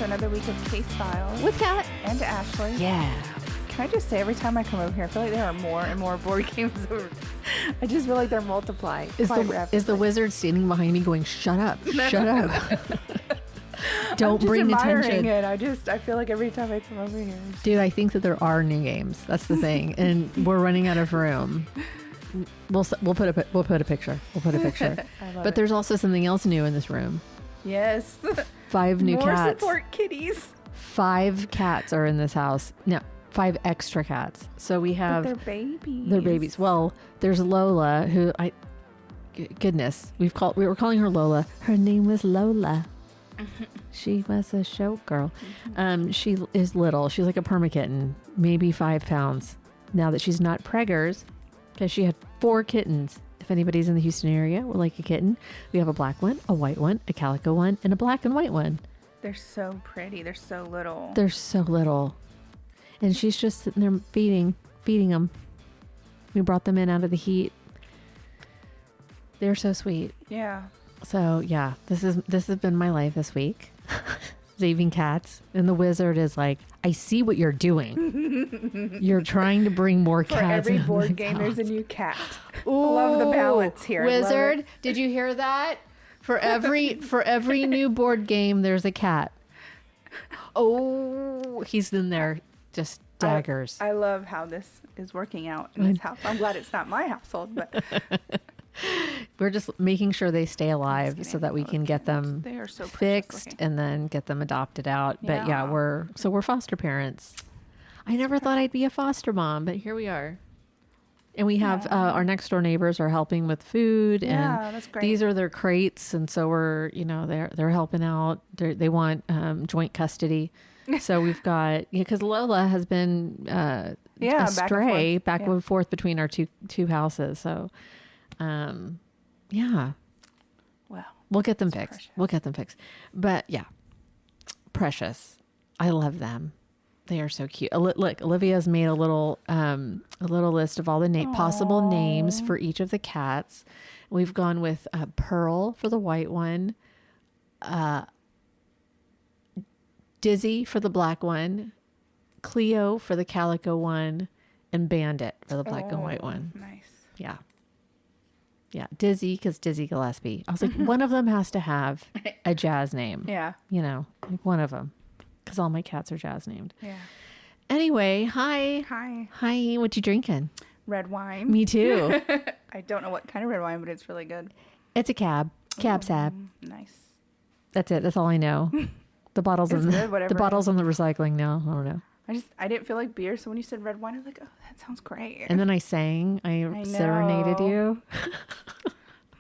another week of Case Files with Kat and Ashley. Yeah. Can I just say, every time I come over here, I feel like there are more and more board games over. I just feel like they're multiplying. Is the wizard standing behind me going, shut up, shut up. Don't bring attention. I feel like every time I come over here. Dude, I think that there are new games. That's the thing. And we're running out of room. We'll put a picture. We'll put a picture. But there's also something else new in this room. Yes. 5 new cats. More support kitties. 5 cats are in this house. No, 5 extra cats. So we have... But they're babies. They're babies. Well, there's Lola, who goodness, we were calling her Lola. Her name was Lola. She was a show girl. She is little. She's like a perma kitten, maybe 5 pounds. Now that she's not preggers, because she had 4 kittens. If anybody's in the Houston area would like a kitten, we have a black one, a white one, a calico one, and a black and white one. They're so pretty. They're so little. They're so little. And she's just sitting there feeding them. We brought them in out of the heat. They're so sweet. Yeah. So yeah, this has been my life this week. Saving cats. And the wizard is like, I see what you're doing. You're trying to bring more cats. For every board game, there's a new cat. Ooh, love the balance here. Wizard, did you hear that? For every new board game, there's a cat. Oh, he's in there, just daggers. I love how this is working out in this house. I'm glad it's not my household, but we're just making sure they stay alive so that we can get them fixed and then get them adopted out. Yeah. But yeah, we're foster parents. I never thought I'd be a foster mom, but here we are. And we have our next door neighbors are helping with food, and that's great. These are their crates, and so we're they're helping out. They want joint custody, so we've got because Lola has been astray back and forth between our two houses. So, well, we'll get them fixed. Precious. We'll get them fixed. But yeah, precious. I love them. They are so cute. Look, Olivia's made a little list of all the possible names for each of the cats. We've gone with Pearl for the white one, Dizzy for the black one, Cleo for the calico one, and Bandit for the black and white one. Nice. Yeah. Yeah, Dizzy, because Dizzy Gillespie. I was like, one of them has to have a jazz name. Yeah. Like one of them. Because all my cats are jazz named. Yeah. Anyway, hi. What you drinking? Red wine. Me too. I don't know what kind of red wine, but it's really good. It's a cab sab. Nice. That's it. That's all I know. The bottles on the bottles on the recycling now. I don't know. I didn't feel like beer, so when you said red wine, I was like, oh, that sounds great. And then I sang. I serenaded you.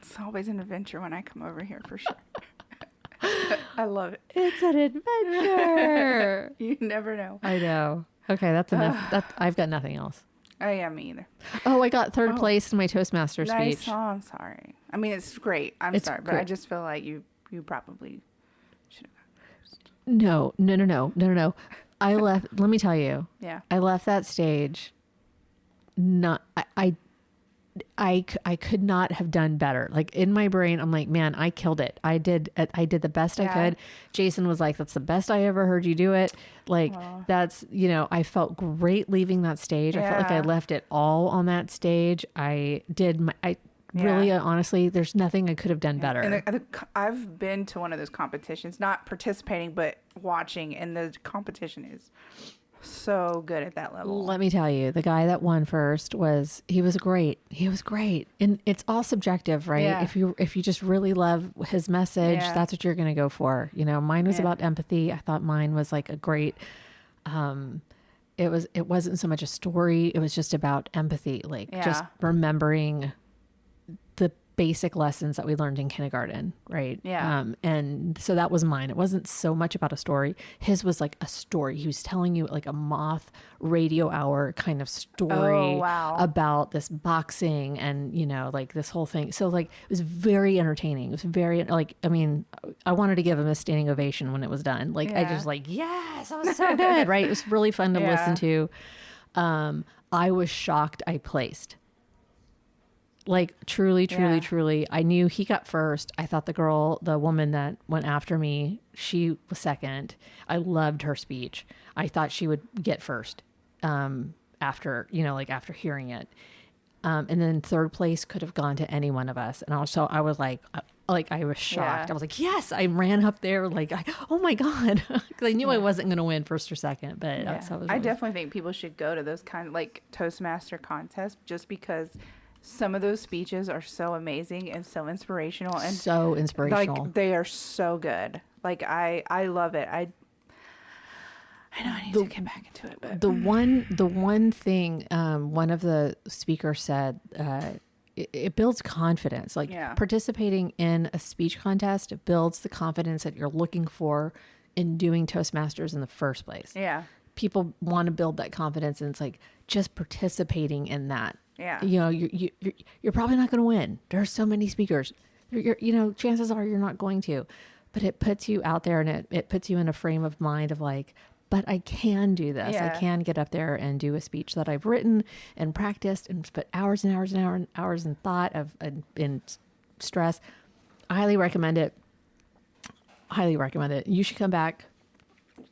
It's always an adventure when I come over here, for sure. I love it. It's an adventure. You never know. I know. Okay, that's enough. I've got nothing else. Oh, yeah, me either. Oh, I got 3rd place in my Toastmaster nice. speech. Oh, I'm sorry. I mean, it's great. I'm sorry, but I just feel like you probably should have gone first. No. I left. Let me tell you. Yeah. I left that stage. I could not have done better. Like in my brain, I'm like, man, I killed it. I did the best I could. Jason was like, that's the best I ever heard you do it. Like that's, I felt great leaving that stage. I felt like I left it all on that stage. Really, honestly, there's nothing I could have done better. And I've been to one of those competitions, not participating, but watching, and the competition is so good at that level. Let me tell you, the guy that won first was great. He was great. And it's all subjective, right? Yeah. If you just really love his message, that's what you're going to go for. Mine was about empathy. I thought mine was like a great, it wasn't so much a story. It was just about empathy, just remembering the basic lessons that we learned in kindergarten, right? Yeah. And so that was mine. It wasn't so much about a story. His was like a story. He was telling you like a Moth radio hour kind of story about this boxing and, like this whole thing. So like it was very entertaining. It was very I wanted to give him a standing ovation when it was done. Like I just like, yes, that was so good, right? It was really fun to listen to. I was shocked I placed. Like truly, Yeah. truly. I knew he got first. I thought the woman that went after me, she was second. I loved her speech. I thought she would get first. After, like after hearing it. And then third place could have gone to any one of us. And also I was like I was shocked. Yeah. I was like, yes, I ran up there. Like, oh my God. Cause I knew I wasn't going to win first or second, but Yeah. so I definitely think people should go to those kind of like Toastmaster contests just because some of those speeches are so amazing and so inspirational and so inspirational. like they are so good. Like I love it. I know I need to get back into it, but the one thing one of the speakers said, it builds confidence. Like participating in a speech contest, it builds the confidence that you're looking for in doing Toastmasters in the first place. Yeah. People want to build that confidence, and it's like just participating in that. Yeah. You're probably not going to win. There are so many speakers. Chances are you're not going to, but it puts you out there, and it puts you in a frame of mind of like, but I can do this. Yeah. I can get up there and do a speech that I've written and practiced and put hours and hours and hours in thought in stress. I highly recommend it. Highly recommend it. You should come back.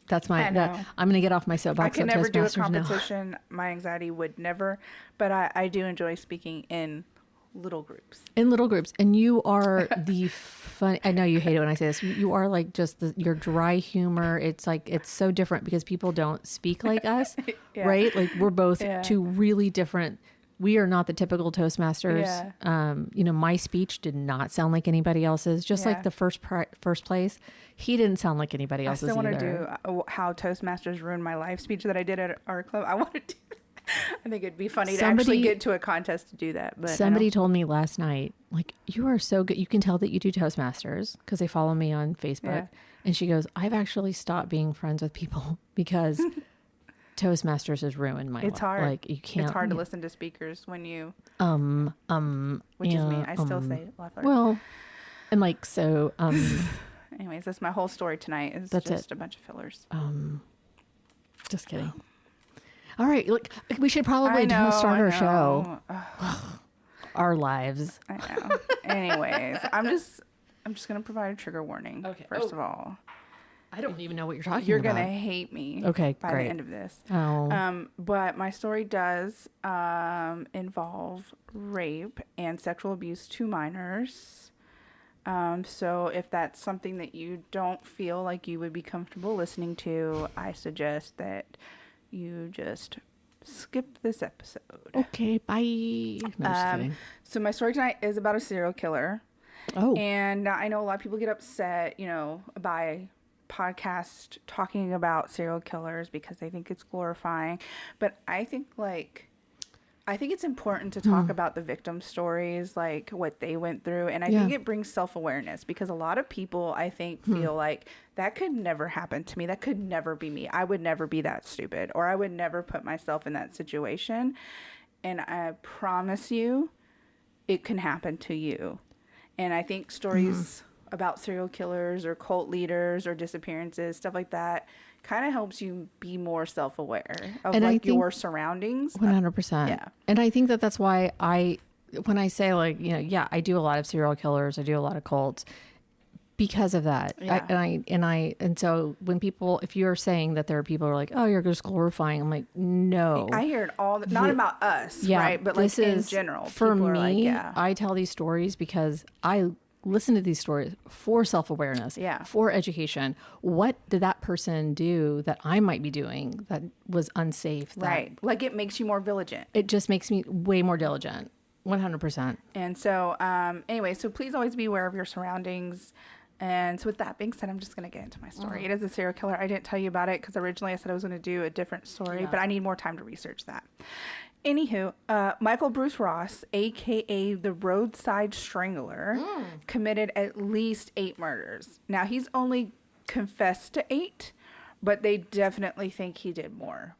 That's I'm going to get off my soapbox. I could never do a competition. My anxiety would never, but I do enjoy speaking in little groups. In little groups. And you are the fun. I know you hate it when I say this. You are like just your dry humor. It's like, it's so different because people don't speak like us, right? Like we're both two really different. We are not the typical Toastmasters. Yeah. My speech did not sound like anybody else's. Just like the first place, he didn't sound like anybody else's. I still want either. to do how Toastmasters ruined my life speech that I did at our club. I want to do that. I think it'd be funny to actually get to a contest to do that. But somebody told me last night, like, you are so good. You can tell that you do Toastmasters because they follow me on Facebook. Yeah. And she goes, I've actually stopped being friends with people because Toastmasters has ruined my life. It's hard. Like you can't. It's hard to listen to speakers when you which is me. I still say well, and like so. Anyways, that's my whole story tonight. It's just a bunch of fillers. Just kidding. All right, look, we should probably start our show. Our lives. I know. Anyways, I'm just gonna provide a trigger warning. Okay. First of all, I don't even know what you're talking about. You're gonna hate me. Okay, by great. the end of this. Oh. But my story does involve rape and sexual abuse to minors. So if that's something that you don't feel like you would be comfortable listening to, I suggest that you just skip this episode. Okay, bye. No, just kidding. So my story tonight is about a serial killer. Oh. And I know a lot of people get upset, by podcasts talking about serial killers because they think it's glorifying. But I think it's important to talk about the victim stories, like what they went through. And I think it brings self-awareness because a lot of people, I think, feel like that could never happen to me. That could never be me. I would never be that stupid, or I would never put myself in that situation. And I promise you, it can happen to you. And I think stories about serial killers or cult leaders or disappearances, stuff like that, kind of helps you be more self-aware of your surroundings. 100%. Yeah. And I think that's why when I say I do a lot of serial killers, I do a lot of cults because of that. Yeah. And so when people, if you're saying that there are people who are like, oh, you're just glorifying, I'm like, no. I hear it all, not about us, right? But like in general. For people me, are like, I tell these stories because I listen to these stories for self-awareness, for education. What did that person do that I might be doing that was unsafe? Right. Like it makes you more vigilant. It just makes me way more diligent. 100%. And so, anyway, so please always be aware of your surroundings. And so with that being said, I'm just going to get into my story. It is a serial killer. I didn't tell you about it because originally I said I was going to do a different story, but I need more time to research that. Anywho, Michael Bruce Ross, a.k.a. the Roadside Strangler, committed at least 8 murders. Now, he's only confessed to 8, but they definitely think he did more.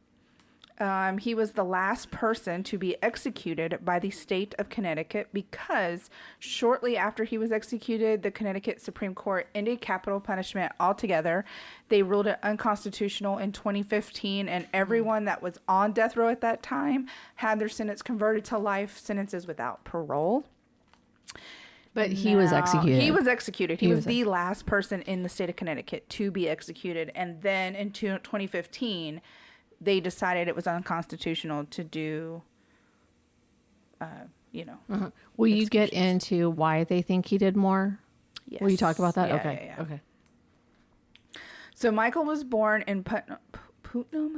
He was the last person to be executed by the state of Connecticut because shortly after he was executed, the Connecticut Supreme Court ended capital punishment altogether. They ruled it unconstitutional in 2015, and everyone that was on death row at that time had their sentence converted to life sentences without parole. But he was executed. He was executed. He was the last person in the state of Connecticut to be executed. And then in 2015, they decided it was unconstitutional to do, Will you get into why they think he did more? Yes. Will you talk about that? Yeah, okay. yeah. Okay. So Michael was born in Putnam,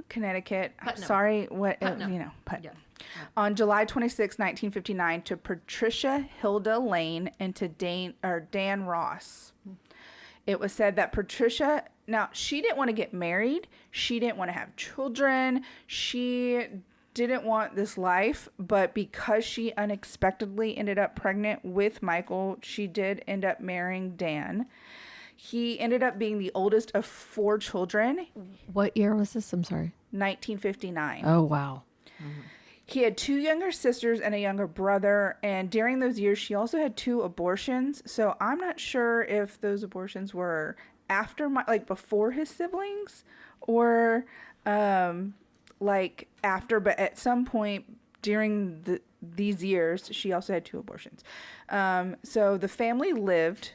Connecticut. Putnam. Sorry, Putnam. Putnam. Yeah. On July 26, 1959, to Patricia Hilda Lane and to Dan Ross. It was said that Patricia, now she didn't want to get married. She didn't want to have children. She didn't want this life, but because she unexpectedly ended up pregnant with Michael, she did end up marrying Dan. He ended up being the oldest of 4 children. What year was this? I'm sorry. 1959. Oh, wow. Mm-hmm. He had 2 younger sisters and a younger brother, and during those years, she also had 2 abortions. So I'm not sure if those abortions were after before his siblings, or after. But at some point during these years, she also had 2 abortions. So the family lived.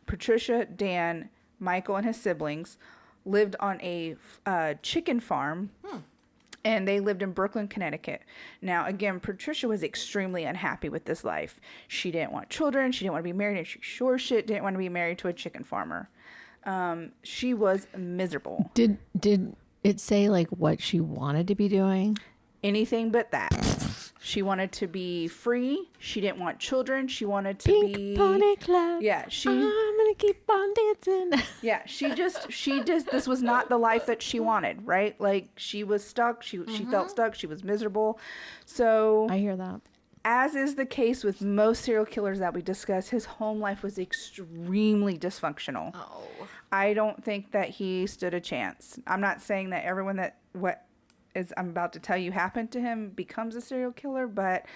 Patricia, Dan, Michael, and his siblings lived on a chicken farm. And they lived in Brooklyn, Connecticut. Now, again, Patricia was extremely unhappy with this life. She didn't want children. She didn't want to be married. And she sure shit didn't want to be married to a chicken farmer. She was miserable. Did it say what she wanted to be doing? Anything but that. She wanted to be free. She didn't want children. She wanted to Pink Pony Club. Yeah, I'm gonna keep on dancing. Yeah, she just this was not the life that she wanted, right? She was stuck. She felt stuck. She was miserable. So I hear that. As is the case with most serial killers that we discuss, his home life was extremely dysfunctional. Oh. I don't think that he stood a chance. I'm not saying that everyone I'm about to tell you happened to him becomes a serial killer, but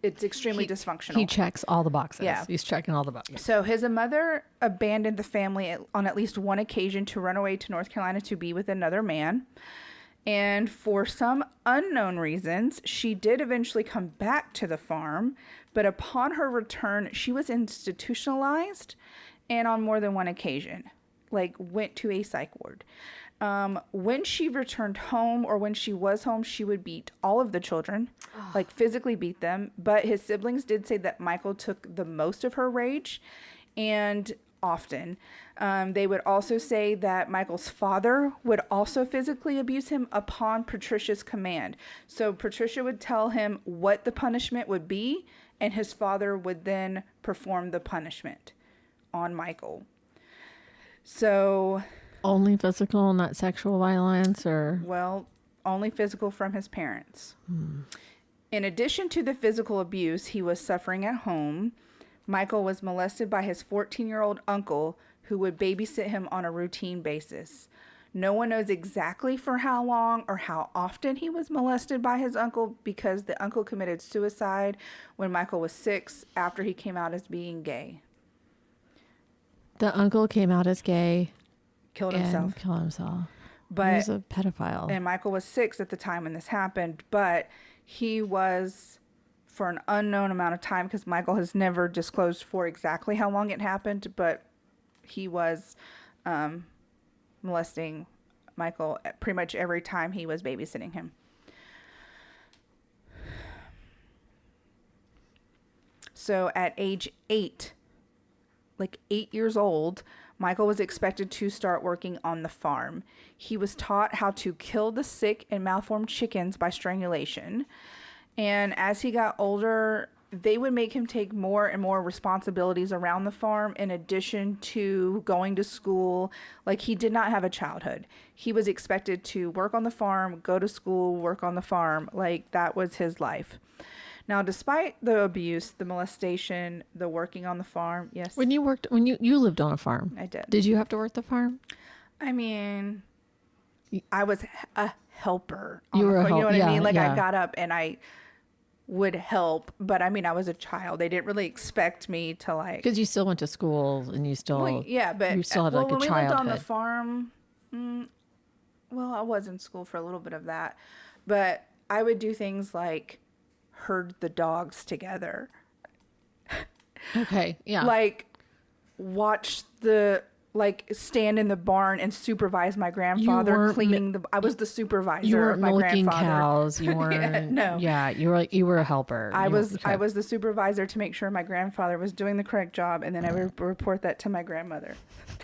it's extremely dysfunctional. He checks all the boxes. Yeah. He's checking all the boxes. So his mother abandoned the family on at least one occasion to run away to North Carolina to be with another man. And for some unknown reasons, she did eventually come back to the farm, but upon her return, she was institutionalized and on more than one occasion, went to a psych ward. When she returned home or when she was home, she would beat all of the children, physically beat them. But his siblings did say that Michael took the most of her rage, and often. They would also say that Michael's father would also physically abuse him upon Patricia's command. So Patricia would tell him what the punishment would be, and his father would then perform the punishment on Michael. So... Only physical, not sexual violence, or? Well, only physical from his parents. In addition to the physical abuse he was suffering at home, Michael was molested by his 14-year-old uncle, who would babysit him on a routine basis. No one knows exactly for how long or how often he was molested by his uncle, because the uncle committed suicide when Michael was 6 after he came out as being gay. The uncle came out as gay. Killed himself. But he was a pedophile. And Michael was 6 at the time when this happened, but he was, for an unknown amount of time, because Michael has never disclosed for exactly how long it happened, but he was molesting Michael pretty much every time he was babysitting him. So at age 8, 8 years old, Michael was expected to start working on the farm. He was taught how to kill the sick and malformed chickens by strangulation. And as he got older, they would make him take more and more responsibilities around the farm in addition to going to school. He did not have a childhood. He was expected to work on the farm, go to school, work on the farm. That was his life. Now, despite the abuse, the molestation, the working on the farm, yes. When you lived on a farm. I did. Did you have to work the farm? I mean, I was a helper. You were a You know what yeah, I mean? Like yeah. I got up and I would help, but I mean, I was a child. They didn't really expect me to like. Because you still went to school and you still, Well, yeah, but you still had like a when we lived on the childhood. farm, well, I was in school for a little bit of that, but I would do things like herd the dogs together, Okay. Yeah. like watch the like stand in the barn and supervise my grandfather weren't cleaning the. I was the supervisor you of weren't my milking grandfather. cows. You weren't. no. Yeah. You were a helper. I You- was okay. I was the supervisor to make sure my grandfather was doing the correct job, and then I would report that to my grandmother.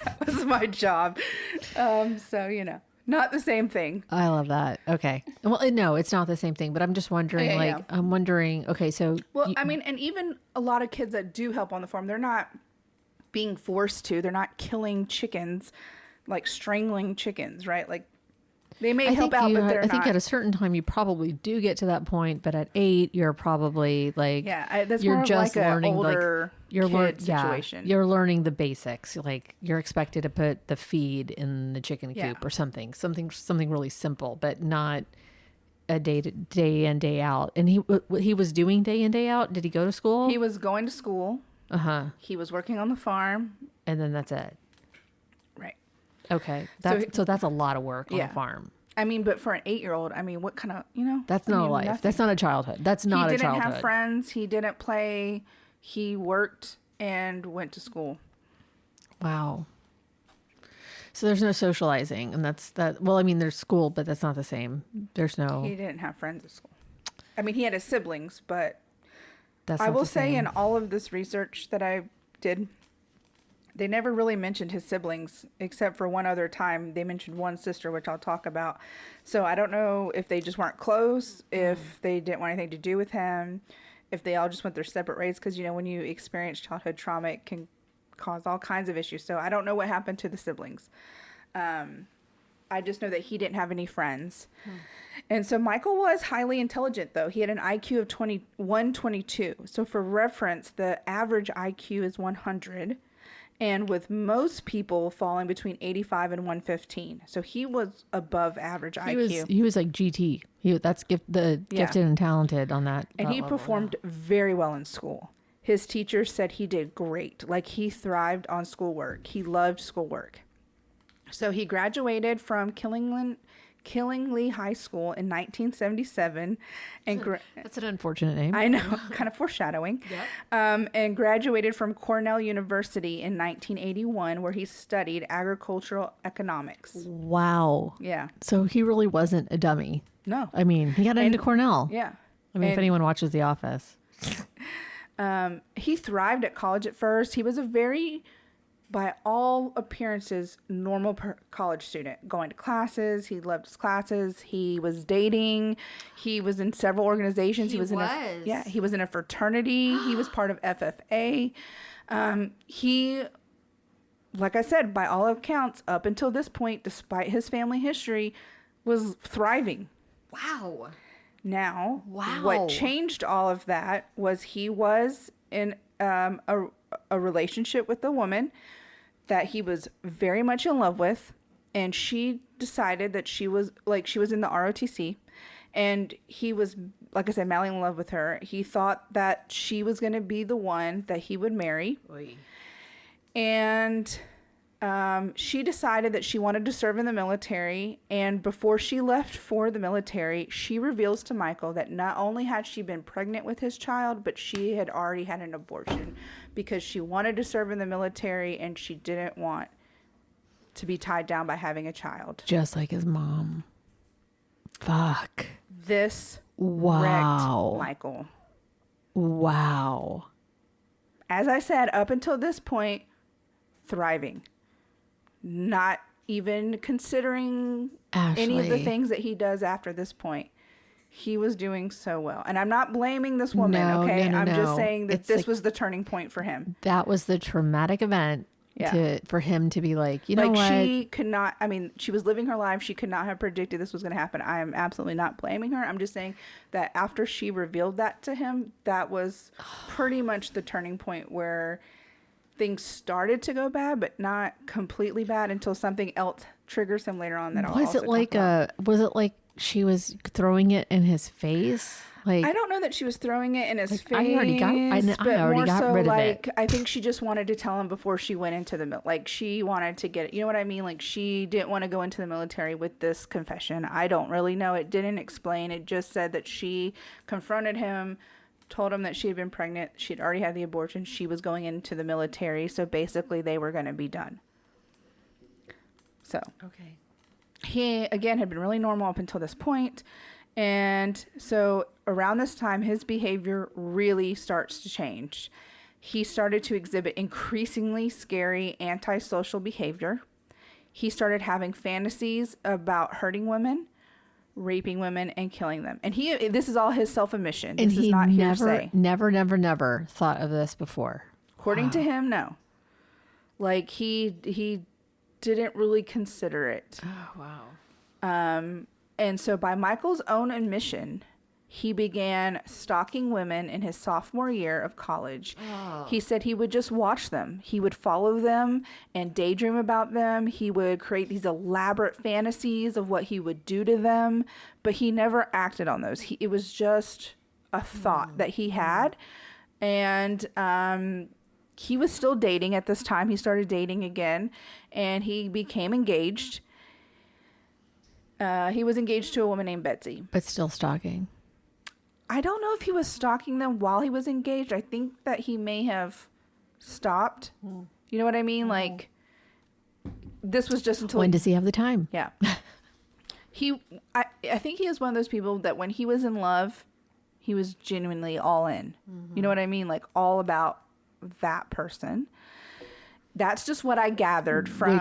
That was my job. So not the same thing. I love that. Okay. Well, no, it's not the same thing, but I'm just wondering, Yeah, like, yeah. I'm wondering, okay, so Well, I mean, and even a lot of kids that do help on the farm, they're not being forced to. They're not killing chickens, like strangling chickens, right? Like they may help out, but they're I think not. at a certain time you probably do get to that point, but at 8 you're probably like, Yeah, that's you're more of just like an learning older you're kid situation. Yeah, you're learning the basics. Like you're expected to put the feed in the chicken Yeah. coop or something really simple, but not a day in day out. And he was doing day in day out. Did he go to school? He was going to school. Uh-huh. He was working on the farm. And then that's it. Right. Okay. So So that's a lot of work on Yeah. a farm. I mean, but for an 8-year-old, I mean, what kind of, That's I not mean, a life. nothing. That's not a childhood. That's not a He didn't childhood. have friends. He didn't play. He worked and went to school. Wow. So there's no socializing, and that's that. Well, I mean, there's school, but that's not the same. There's no. He didn't have friends at school. I mean, he had his siblings, but That's I not will the say same. in all of this research that I did, they never really mentioned his siblings, except for one other time. They mentioned one sister, which I'll talk about. So I don't know if they just weren't close, if they didn't want anything to do with him, if they all just went their separate ways. Because, when you experience childhood trauma, it can cause all kinds of issues. So I don't know what happened to the siblings. I just know that he didn't have any friends. And so Michael was highly intelligent, though. He had an IQ of 122. So for reference, the average IQ is 100. And with most people falling between 85 and 115. So he was above average IQ. He was like GT. That's gifted and talented on that. And that he level, performed very well in school. His teachers said he did great. Like he thrived on schoolwork. He loved schoolwork. So he graduated from Killingly High School in 1977, and That's an unfortunate name. I know, kind of foreshadowing. And graduated from Cornell University in 1981, where he studied agricultural economics. Wow. Yeah. So he really wasn't a dummy. No. I mean, he got into Cornell. Yeah. I mean, if anyone watches The Office. He thrived at college at first. He was a very, by all appearances, normal college student. Going to classes. He loved his classes. He was dating. He was in several organizations. He was in a fraternity. He was part of FFA. He, like I said, by all accounts, up until this point, despite his family history, was thriving. Wow. Now, Wow. what changed all of that was he was in a relationship with a woman that he was very much in love with, and she decided that she was in the ROTC, and he was, like I said, madly in love with her. He thought that she was going to be the one that he would marry. Oy. And she decided that she wanted to serve in the military. And before she left for the military, she reveals to Michael that not only had she been pregnant with his child, but she had already had an abortion because she wanted to serve in the military and she didn't want to be tied down by having a child. Just like his mom. Fuck. This Wow. wrecked Michael. Wow. As I said, up until this point, thriving. Not even considering any of the Ashley. things that he does after this point. He was doing so well. And I'm not blaming this woman, No, okay? no, I'm just no. saying that It's this like- was the turning point for him. That was the traumatic event for him to be like, you know Like, what? she could not, I mean, she was living her life. She could not have predicted this was going to happen. I am absolutely not blaming her. I'm just saying that after she revealed that to him, that was pretty much the turning point where things started to go bad, but not completely bad until something else triggers him later on that I'll Was also it like talk about. was it like she was throwing it in his face? Like, I don't know that she was throwing it in his face. I already got rid of it. I think she just wanted to tell him before she went into the like she wanted to get it. You know what I mean? Like she didn't want to go into the military with this confession. I don't really know. It didn't explain. It just said that she confronted him, told him that she had been pregnant. She had already had the abortion. She was going into the military. So basically they were going to be done. So okay. he, again, had been really normal up until this point. And so around this time, his behavior really starts to change. He started to exhibit increasingly scary antisocial behavior. He started having fantasies about hurting women, raping women, and killing them. And this is all his self-admission. This is not hearsay. Never thought of this before. According to him, no. Like he didn't really consider it. Oh, wow. And so by Michael's own admission, he began stalking women in his sophomore year of college. Oh. He said he would just watch them. He would follow them and daydream about them. He would create these elaborate fantasies of what he would do to them, but he never acted on those. It was just a thought that he had. And he was still dating at this time. He started dating again, and he became engaged. He was engaged to a woman named Betsy. But still stalking. I don't know if he was stalking them while he was engaged. I think that he may have stopped. You know what I mean? Like, this was just until... When does he have the time? Yeah. I think he is one of those people that when he was in love, he was genuinely all in. You know what I mean? Like, all about that person. That's just what I gathered from...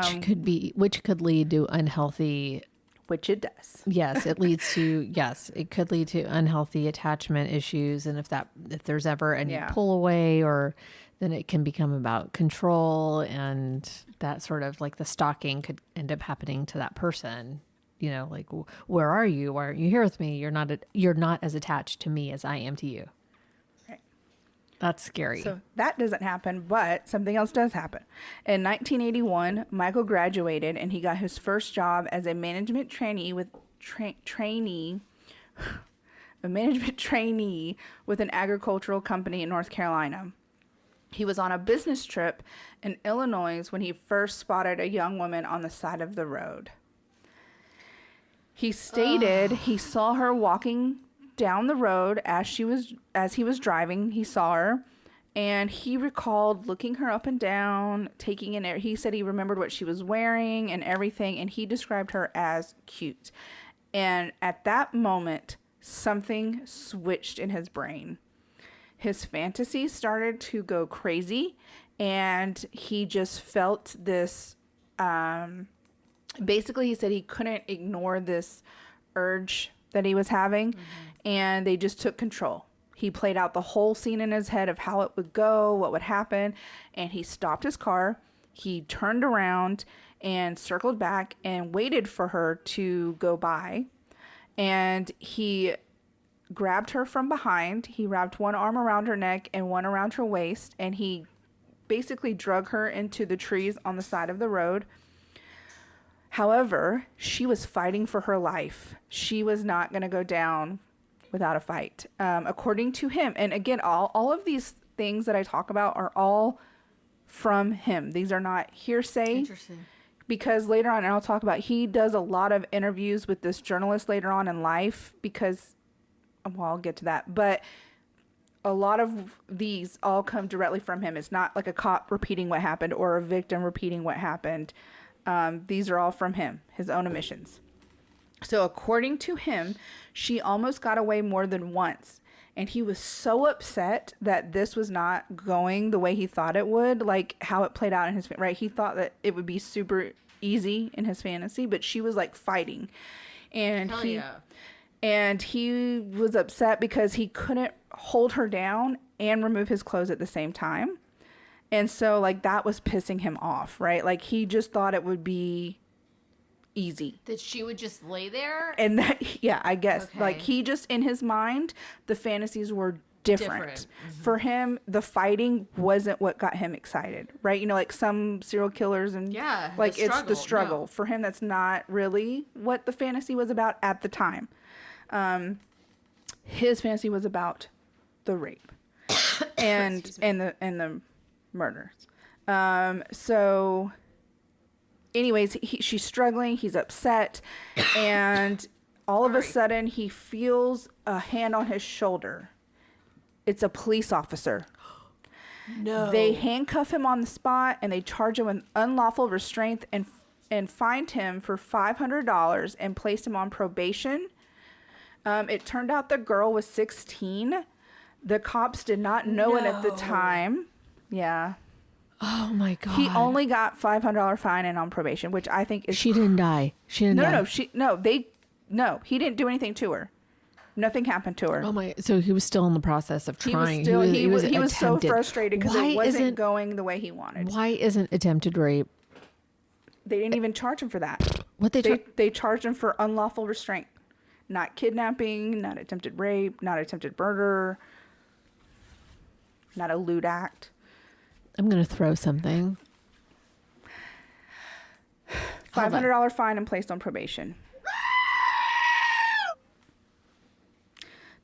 Which could lead to unhealthy... Which it does. Yes, it leads to, it could lead to unhealthy attachment issues. And if there's ever any pull away, or then it can become about control, and that sort of like the stalking could end up happening to that person. You know, like, where are you? Why aren't you here with me? You're not as attached to me as I am to you. Right. That's scary. So that doesn't happen, but something else does happen. In 1981, Michael graduated and he got his first job as a management trainee with an agricultural company in North Carolina. He was on a business trip in Illinois when he first spotted a young woman on the side of the road. He stated he saw her walking down the road as he was driving. He saw her, and he recalled looking her up and down, taking in air. He said he remembered what she was wearing and everything, and he described her as cute. And at that moment, something switched in his brain. His fantasies started to go crazy, and he just felt this, basically he said he couldn't ignore this urge that he was having, and they just took control. He played out the whole scene in his head of how it would go, what would happen, and he stopped his car. He turned around and circled back and waited for her to go by, and he grabbed her from behind. He wrapped one arm around her neck and one around her waist, and he basically drug her into the trees on the side of the road. However, she was fighting for her life. She was not going to go down without a fight. According to him, and again, all of these things that I talk about are all from him. These are not hearsay. Interesting. Because later on, and I'll talk about, he does a lot of interviews with this journalist later on in life because, well, I'll get to that. But a lot of these all come directly from him. It's not like a cop repeating what happened or a victim repeating what happened. These are all from him, his own admissions. So according to him, she almost got away more than once. And he was so upset that this was not going the way he thought it would, like how it played out in his, right? He thought that it would be super easy in his fantasy, but she was like fighting. And he was upset because he couldn't hold her down and remove his clothes at the same time. And so, like, that was pissing him off, right? Like, he just thought it would be easy. That she would just lay there? And that, yeah, I guess. Okay. Like, he just, in his mind, the fantasies were different. For him, the fighting wasn't what got him excited, right? You know, like some serial killers and like it's the struggle. No. For him, that's not really what the fantasy was about at the time. His fantasy was about the rape and the murders. So anyways, she's struggling, he's upset, and all of a sudden he feels a hand on his shoulder. It's a police officer. No. They handcuff him on the spot and they charge him with unlawful restraint and fined him for $500 and placed him on probation. It turned out the girl was 16. The cops did not know it at the time. Yeah. Oh my God. He only got $500 fine and on probation, which I think is... She didn't die. She didn't die. No, he didn't do anything to her. Nothing happened to her. Oh my! So he was still in the process of trying. He was so frustrated because it wasn't going the way he wanted. Why isn't attempted rape? They didn't even charge him for that. What they charged him for unlawful restraint, not kidnapping, not attempted rape, not attempted murder, not a lewd act. I'm gonna throw something. $500 fine and placed on probation.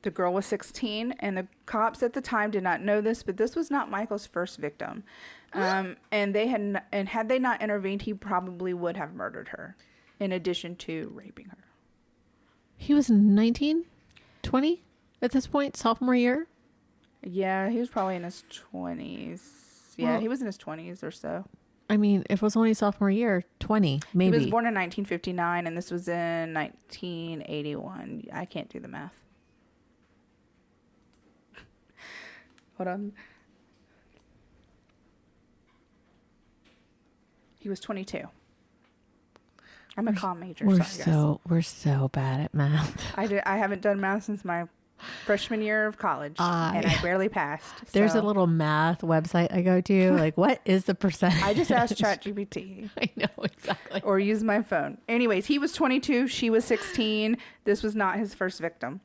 The girl was 16, and the cops at the time did not know this, but this was not Michael's first victim. And had they not intervened, he probably would have murdered her, in addition to raping her. He was 19, 20 at this point, sophomore year? Yeah, he was probably in his 20s. Yeah, he was in his 20s or so. I mean, if it was only sophomore year, 20, maybe. He was born in 1959, and this was in 1981. I can't do the math. Hold on. He was 22. I'm a comm major. We're so bad at math. I haven't done math since my freshman year of college, and I barely passed. There's a little math website I go to. Like, what is the percentage? I just asked ChatGPT. I know, exactly. Or use my phone. Anyways, he was 22. She was 16. This was not his first victim.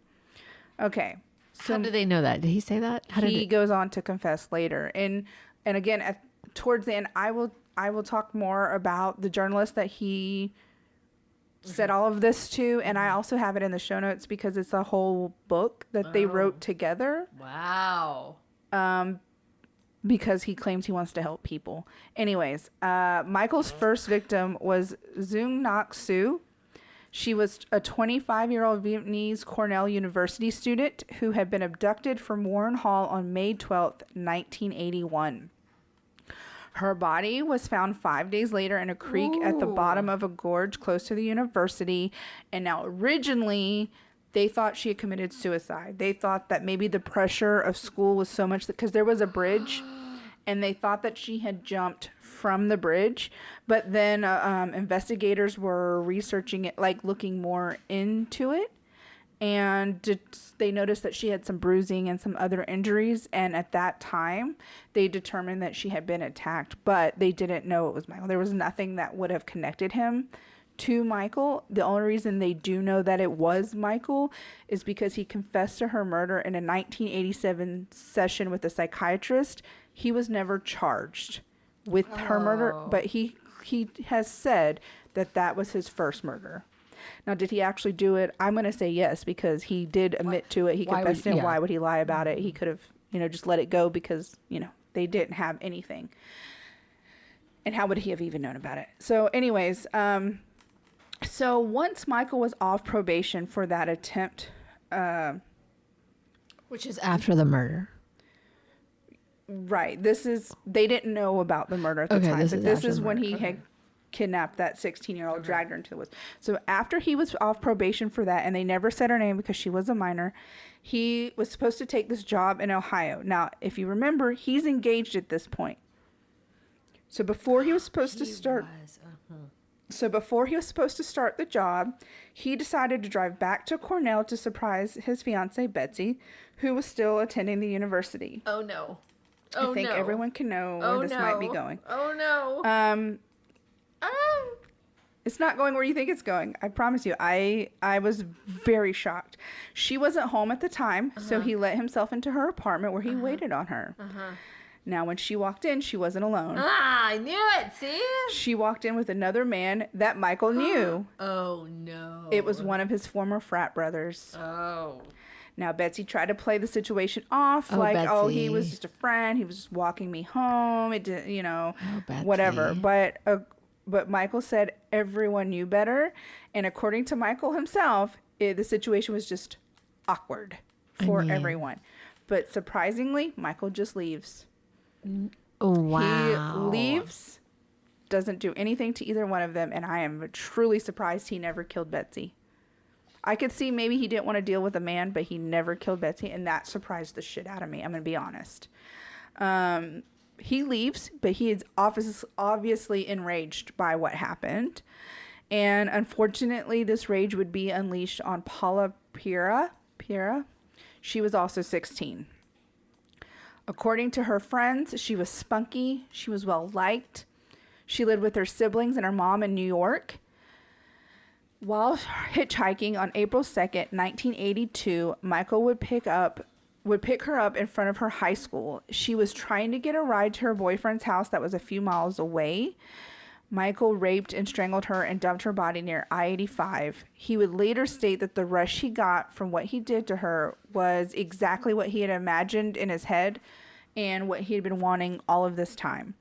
Okay. So how did they know that? Did he say that? He goes on to confess later. And again, towards the end, I will talk more about the journalist that he said all of this to. And I also have it in the show notes because it's a whole book that they wrote together. Wow. Because he claims he wants to help people. Anyways, Michael's first victim was Dung Ngoc Soo. She was a 25-year-old Vietnamese Cornell University student who had been abducted from Warren Hall on May 12th, 1981. Her body was found 5 days later in a creek at the bottom of a gorge close to the university. And now originally, they thought she had committed suicide. They thought that maybe the pressure of school was so much because there was a bridge, and they thought that she had jumped from the bridge. But then investigators were researching it, like looking more into it. And they noticed that she had some bruising and some other injuries. And at that time, they determined that she had been attacked. But they didn't know it was Michael. There was nothing that would have connected him to Michael. The only reason they do know that it was Michael is because he confessed to her murder in a 1987 session with a psychiatrist. He was never charged with her murder, but he has said that was his first murder. Now, did he actually do it? I'm going to say yes, because he did admit to it. He confessed to it. Why would he lie about it? He could have, just let it go because, they didn't have anything. And how would he have even known about it? So anyways, so once Michael was off probation for that attempt, which is after the murder. Right. They didn't know about the murder at the time. This is when he had kidnapped that 16-year-old, dragged her into the woods. So after he was off probation for that, and they never said her name because she was a minor, he was supposed to take this job in Ohio. Now, if you remember, he's engaged at this point. So before he was supposed to start... So before he was supposed to start the job, he decided to drive back to Cornell to surprise his fiancée, Betsy, who was still attending the university. Oh, no. I think everyone can know where this might be going. Oh, no. It's not going where you think it's going. I promise you. I was very shocked. She wasn't home at the time, so he let himself into her apartment where he waited on her. Now, when she walked in, she wasn't alone. Ah, I knew it. See? She walked in with another man that Michael knew. Oh, no. It was one of his former frat brothers. Oh. Now, Betsy tried to play the situation off like, oh, he was just a friend. He was just walking me home. It did, you know, whatever. But Michael said everyone knew better. And according to Michael himself, the situation was just awkward for everyone. But surprisingly, Michael just leaves. Oh, wow. He leaves, doesn't do anything to either one of them. And I am truly surprised he never killed Betsy. I could see maybe he didn't want to deal with a man, but he never killed Betsy. And that surprised the shit out of me. I'm going to be honest. He leaves, but he is obviously enraged by what happened. And unfortunately, this rage would be unleashed on Paula Piera. She was also 16. According to her friends, she was spunky. She was well liked. She lived with her siblings and her mom in New York. While hitchhiking on April 2nd, 1982, Michael would pick her up in front of her high school. She was trying to get a ride to her boyfriend's house that was a few miles away. Michael raped and strangled her and dumped her body near I-85. He would later state that the rush he got from what he did to her was exactly what he had imagined in his head and what he had been wanting all of this time.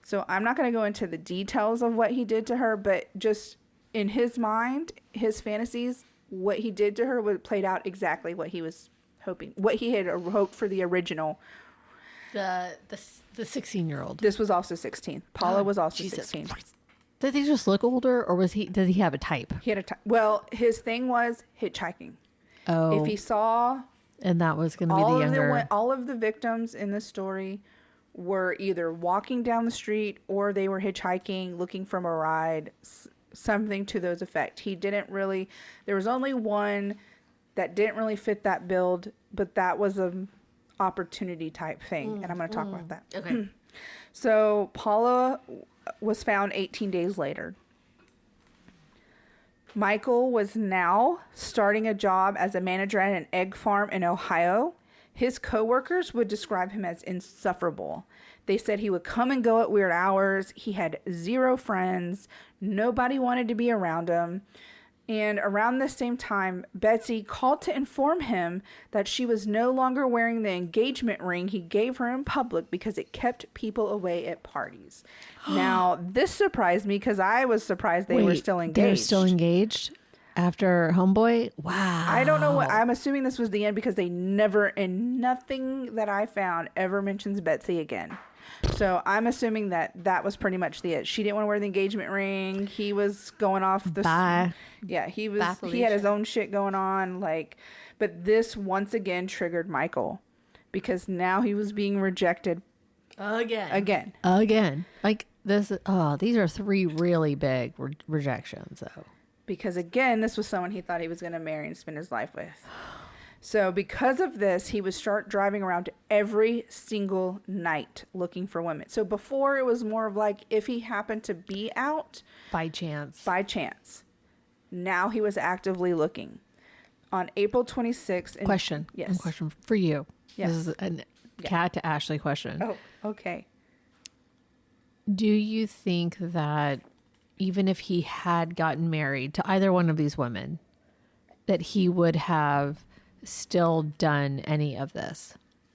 So I'm not going to go into the details of what he did to her, but just in his mind, his fantasies, what he did to her played out exactly what he was hoping, what he had hoped for the original. The 16-year-old. This was also 16. Paula was also 16. Christ. Did he just look older, or did he have a type? He had a type. Well, his thing was hitchhiking. Oh. If he saw... And that was going to be the younger... all of the victims in this story were either walking down the street or they were hitchhiking, looking for a ride, something to those effect. He didn't really... There was only one that didn't really fit that build, but that was a opportunity type thing, and I'm going to talk about that. Okay. So Paula was found 18 days later. Michael was now starting a job as a manager at an egg farm in Ohio. His coworkers would describe him as insufferable. They said he would come and go at weird hours. He had 0 friends. Nobody wanted to be around him. And around the same time, Betsy called to inform him that she was no longer wearing the engagement ring he gave her in public because it kept people away at parties. Now, this surprised me because I was surprised they were still engaged. They're still engaged after Homeboy? Wow. I don't know what... I'm assuming this was the end because they never, in nothing that I found, ever mentions Betsy again. So I'm assuming that was pretty much the it. She didn't want to wear the engagement ring. He was going off the... Bye. Yeah, he was... Bye, he had his own shit going on. But this once again triggered Michael because now he was being rejected again. Like this... Oh, these are 3 really big rejections, though. Because again, this was someone he thought he was going to marry and spend his life with. So because of this, he would start driving around every single night looking for women. So before it was more of like if he happened to be out. By chance. Now he was actively looking. On April 26th. Question. Yes. Question for you. Yes. This is a Kat to Ashley question. Oh, okay. Do you think that even if he had gotten married to either one of these women, that he would have still done any of this?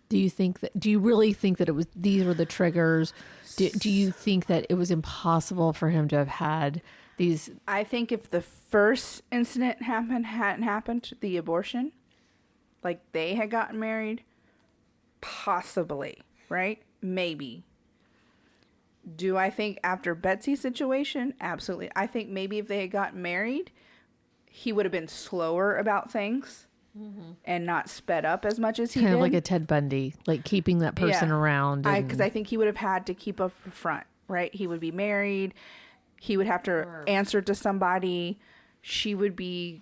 Do you really think that these were the triggers? Do you think that it was impossible for him to have had these? I think if the first incident hadn't happened, the abortion, like they had gotten married, possibly, right? Maybe. Do I think after Betsy's situation? Absolutely. I think maybe if they had gotten married, he would have been slower about things. And not sped up as much as he did. Kind of like a Ted Bundy, like keeping that person around. Because I think he would have had to keep up front, right? He would be married. He would have to answer to somebody. She would be...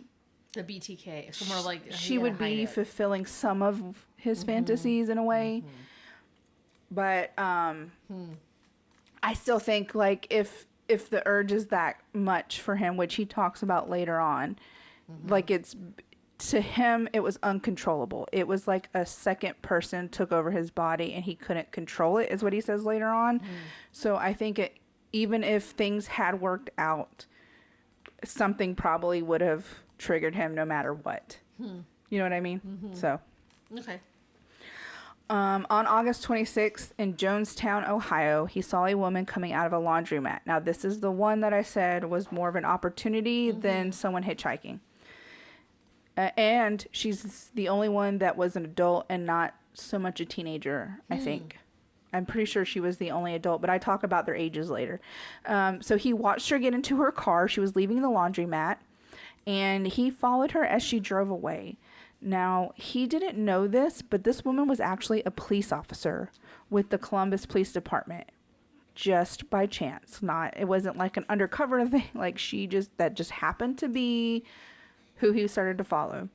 The BTK. So more like... She would be fulfilling some of his fantasies in a way. But I still think, like, if if the urge is that much for him, which he talks about later on, like to him, it was uncontrollable. It was like a second person took over his body and he couldn't control it, is what he says later on. So I think even if things had worked out, something probably would have triggered him no matter what. You know what I mean? So. Okay. On August 26th in Jonestown, Ohio, he saw a woman coming out of a laundromat. Now, this is the one that I said was more of an opportunity than someone hitchhiking. And she's the only one that was an adult and not so much a teenager, I think. I'm pretty sure she was the only adult, but I talk about their ages later. So he watched her get into her car. She was leaving the laundromat, and he followed her as she drove away. Now, he didn't know this, but this woman was actually a police officer with the Columbus Police Department. Just by chance. It wasn't like an undercover thing. Like that just happened to be who he started to follow.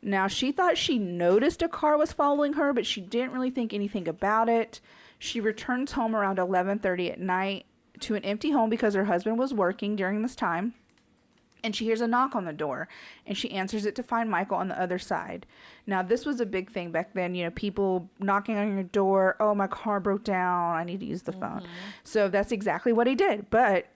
Now, she thought she noticed a car was following her, but she didn't really think anything about it. She returns home around 11:30 at night to an empty home because her husband was working during this time. And she hears a knock on the door, and she answers it to find Michael on the other side. Now, this was a big thing back then, people knocking on your door. Oh, my car broke down. I need to use the phone. So that's exactly what he did. But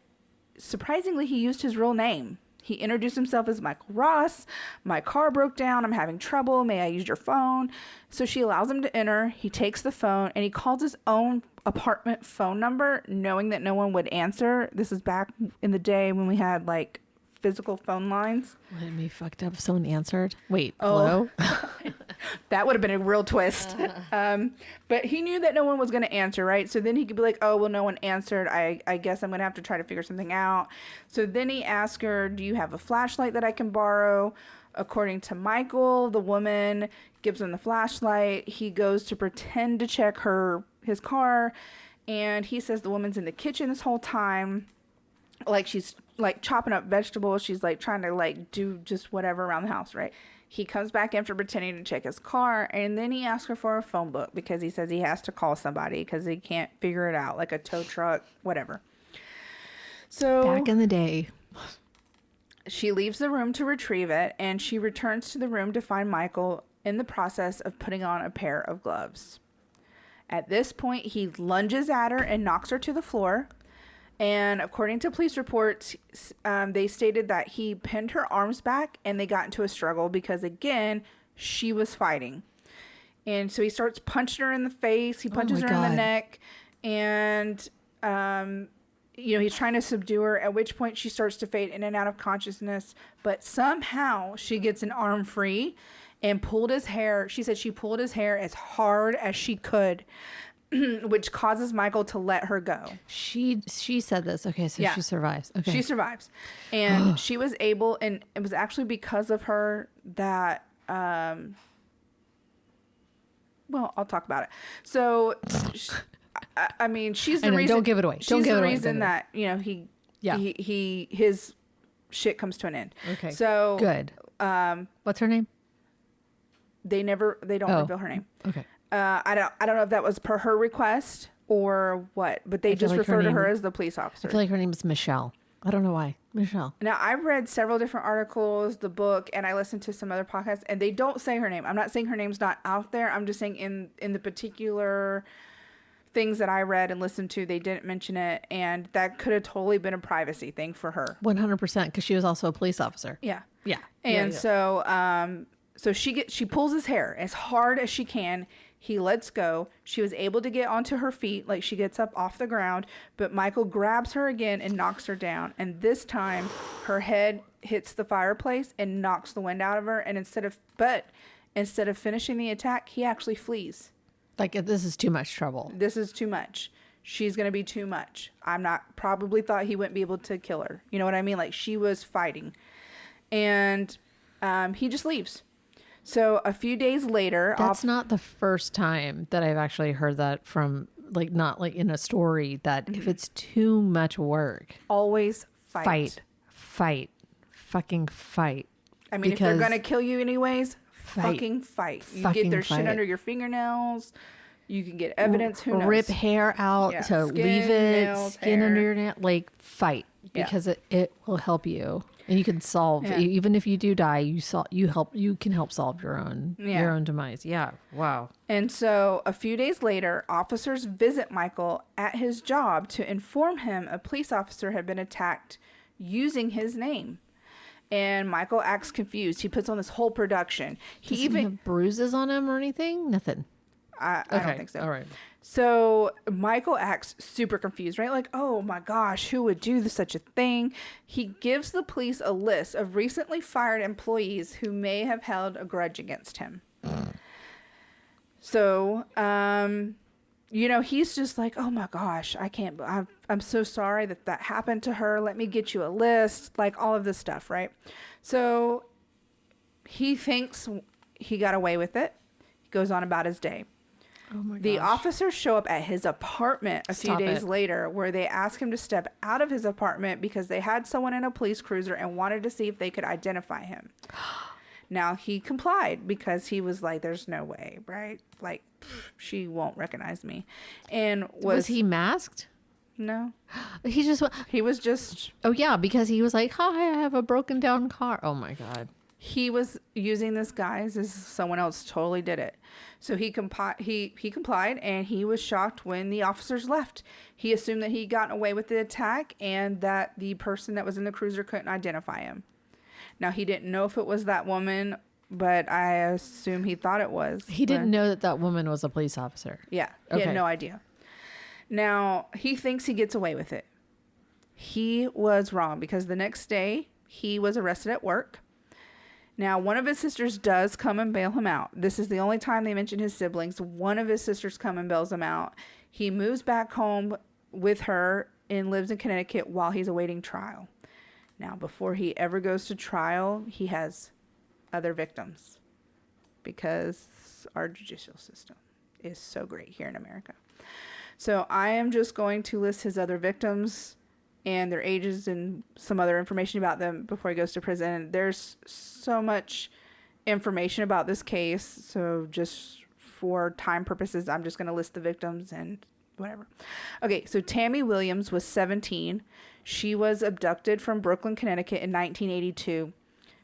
surprisingly, he used his real name. He introduced himself as Michael Ross. My car broke down. I'm having trouble. May I use your phone? So she allows him to enter. He takes the phone, and he calls his own apartment phone number, knowing that no one would answer. This is back in the day when we had, physical phone lines. Wouldn't it be fucked up if someone answered? Wait, hello? That would have been a real twist. But he knew that no one was going to answer, right? So then he could be like, oh, well, no one answered. I guess I'm going to have to try to figure something out. So then he asked her, do you have a flashlight that I can borrow? According to Michael, the woman gives him the flashlight. He goes to pretend to check his car. And he says the woman's in the kitchen this whole time. She's chopping up vegetables. She's trying to do just whatever around the house, right? He comes back after pretending to check his car, and then he asks her for a phone book because he says he has to call somebody because he can't figure it out, like a tow truck, whatever. So back in the day, she leaves the room to retrieve it, and she returns to the room to find Michael in the process of putting on a pair of gloves. At this point, he lunges at her and knocks her to the floor. And according to police reports, they stated that he pinned her arms back and they got into a struggle because, again, she was fighting. And so he starts punching her in the face. He punches her in the neck. And, he's trying to subdue her, at which point she starts to fade in and out of consciousness. But somehow she gets an arm free and pulled his hair. She said she pulled his hair as hard as she could, which causes Michael to let her go. She said this. Okay, so she survives. Okay. She survives. And she was able, and it was actually because of her that, I'll talk about it. So, she's the reason. Don't give it away. She's the reason that, his shit comes to an end. Okay. So. Good. What's her name? They don't reveal her name. Okay. I don't know if that was per her request or what, but they just refer to her as the police officer. I feel like her name is Michelle. I don't know why. Michelle. Now, I've read several different articles, the book, and I listened to some other podcasts, and they don't say her name. I'm not saying her name's not out there. I'm just saying in the particular things that I read and listened to, they didn't mention it, and that could have totally been a privacy thing for her. 100%, because she was also a police officer. Yeah. Yeah. And so she pulls his hair as hard as she can. He lets go. She was able to get onto her feet, she gets up off the ground, but Michael grabs her again and knocks her down. And this time, her head hits the fireplace and knocks the wind out of her. And instead of finishing the attack, he actually flees. This is too much trouble. This is too much. She's going to be too much. Probably thought he wouldn't be able to kill her. You know what I mean? She was fighting. And he just leaves. So a few days later... That's not the first time that I've actually heard that from, not in a story, that if it's too much work... Always fight. Fucking fight. If they're going to kill you anyways, fucking fight. You get their shit under your fingernails. You can get evidence. Who knows? Rip hair out Yeah. to Skin, leave it, nails, skin hair. under your nail. Like, fight, because it will help you, and you can solve. Even if you do die, you can help solve your own demise. Yeah. Wow. And so a few days later, officers visit Michael at his job to inform him a police officer had been attacked using his name. And Michael acts confused. He puts on this whole production. Does he have bruises on him or anything? Nothing. I don't think so. All right. So Michael acts super confused, right? Like, oh my gosh, who would do such a thing? He gives the police a list of recently fired employees who may have held a grudge against him. So, he's just like, oh my gosh, I'm so sorry that happened to her. Let me get you a list, like all of this stuff, right? So he thinks he got away with it. He goes on about his day. Oh my gosh. The officers show up at his apartment a few days later, where they ask him to step out of his apartment because they had someone in a police cruiser and wanted to see if they could identify him. Now, he complied because he was like, there's no way, right? Like, she won't recognize me. And was he masked? No. He was just... Oh, yeah, because he was like, hi, I have a broken down car. Oh, my God. He was using this guise as someone else totally did it. So he complied, and he was shocked when the officers left. He assumed that he'd gotten away with the attack and that the person that was in the cruiser couldn't identify him. Now, he didn't know if it was that woman, but I assume he thought it was. He didn't know that woman was a police officer. Yeah, he had no idea. Now, he thinks he gets away with it. He was wrong, because the next day, he was arrested at work. Now, one of his sisters does come and bail him out. This is the only time they mention his siblings. One of his sisters come and bails him out. He moves back home with her and lives in Connecticut while he's awaiting trial. Now, before he ever goes to trial, he has other victims, because our judicial system is so great here in America. So I am just going to list his other victims and their ages and some other information about them before he goes to prison. There's so much information about this case, so just for time purposes, I'm just going to list the victims and whatever. Okay, so Tammy Williams was 17. She was abducted from Brooklyn, Connecticut in 1982.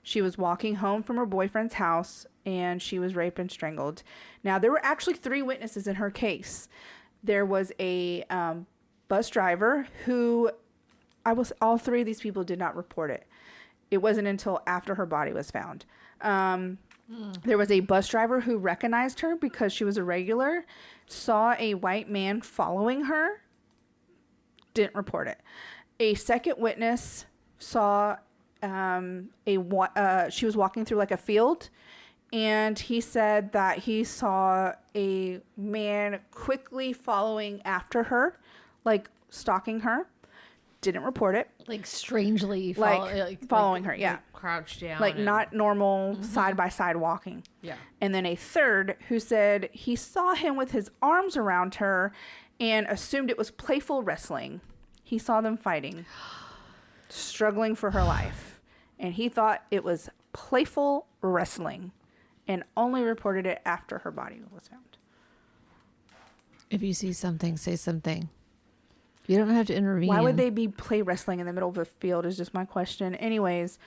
She was walking home from her boyfriend's house, and she was raped and strangled. Now, there were actually 3 witnesses in her case. There was a bus driver who... all 3 of these people did not report it. It wasn't until after her body was found. There was a bus driver who recognized her because she was a regular, saw a white man following her, didn't report it. A second witness saw she was walking through like a field, and he said that he saw a man quickly following after her, like stalking her. Didn't report it. Like strangely following her, yeah. Like crouched down. Like not normal side by side walking. Yeah. And then a third who said he saw him with his arms around her and assumed it was playful wrestling. He saw them fighting, struggling for her life. And he thought it was playful wrestling and only reported it after her body was found. If you see something, say something. You don't have to intervene. Why would they be play wrestling in the middle of a field is just my question. Anyways,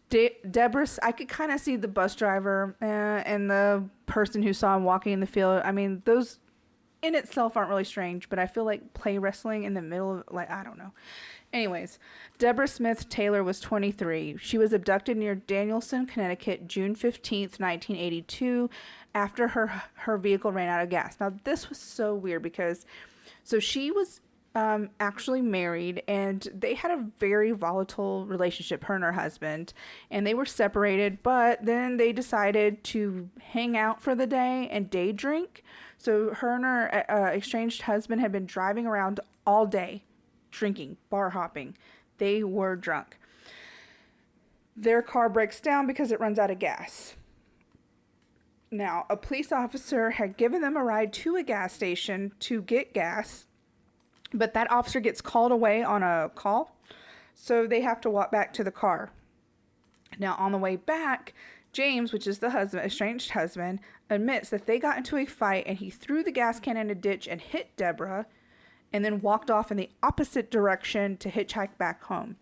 Deborah, I could kind of see the bus driver and the person who saw him walking in the field. I mean, those in itself aren't really strange, but I feel like play wrestling in the middle of, like, I don't know. Anyways, Deborah Smith Taylor was 23. She was abducted near Danielson, Connecticut, June 15th, 1982, after her vehicle ran out of gas. Now, this was so weird because, so she was actually married, and they had a very volatile relationship, her and her husband, and they were separated, but then they decided to hang out for the day and day drink. So her and her estranged husband had been driving around all day, drinking, bar hopping. They were drunk. Their car breaks down because it runs out of gas. Now, a police officer had given them a ride to a gas station to get gas, but that officer gets called away on a call, so they have to walk back to the car. Now, on the way back, James, which is the husband, estranged husband, admits that they got into a fight and he threw the gas can in a ditch and hit Deborah and then walked off in the opposite direction to hitchhike back home.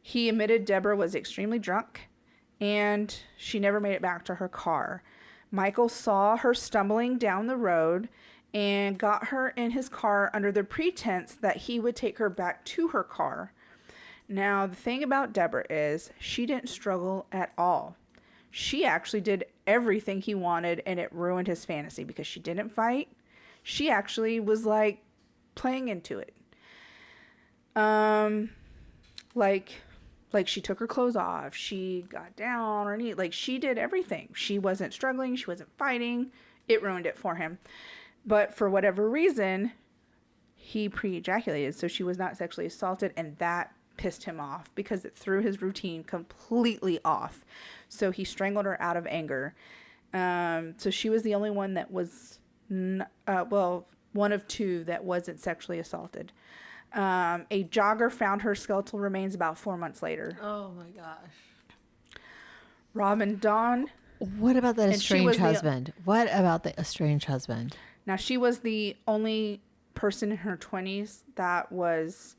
He admitted Deborah was extremely drunk and she never made it back to her car. Michael saw her stumbling down the road and got her in his car under the pretense that he would take her back to her car. Now, the thing about Deborah is she didn't struggle at all. She actually did everything he wanted, and it ruined his fantasy because she didn't fight. She actually was like playing into it. Like she took her clothes off. She got down on her knee. Like she did everything. She wasn't struggling. She wasn't fighting. It ruined it for him. But for whatever reason, he pre-ejaculated, so she was not sexually assaulted, and that pissed him off because it threw his routine completely off. So he strangled her out of anger. So she was the only one that was, one of two that wasn't sexually assaulted. A jogger found her skeletal remains about 4 months later. Oh my gosh. Rob and Dawn. What about that estranged husband? What about the estranged husband? Now, she was the only person in her 20s that was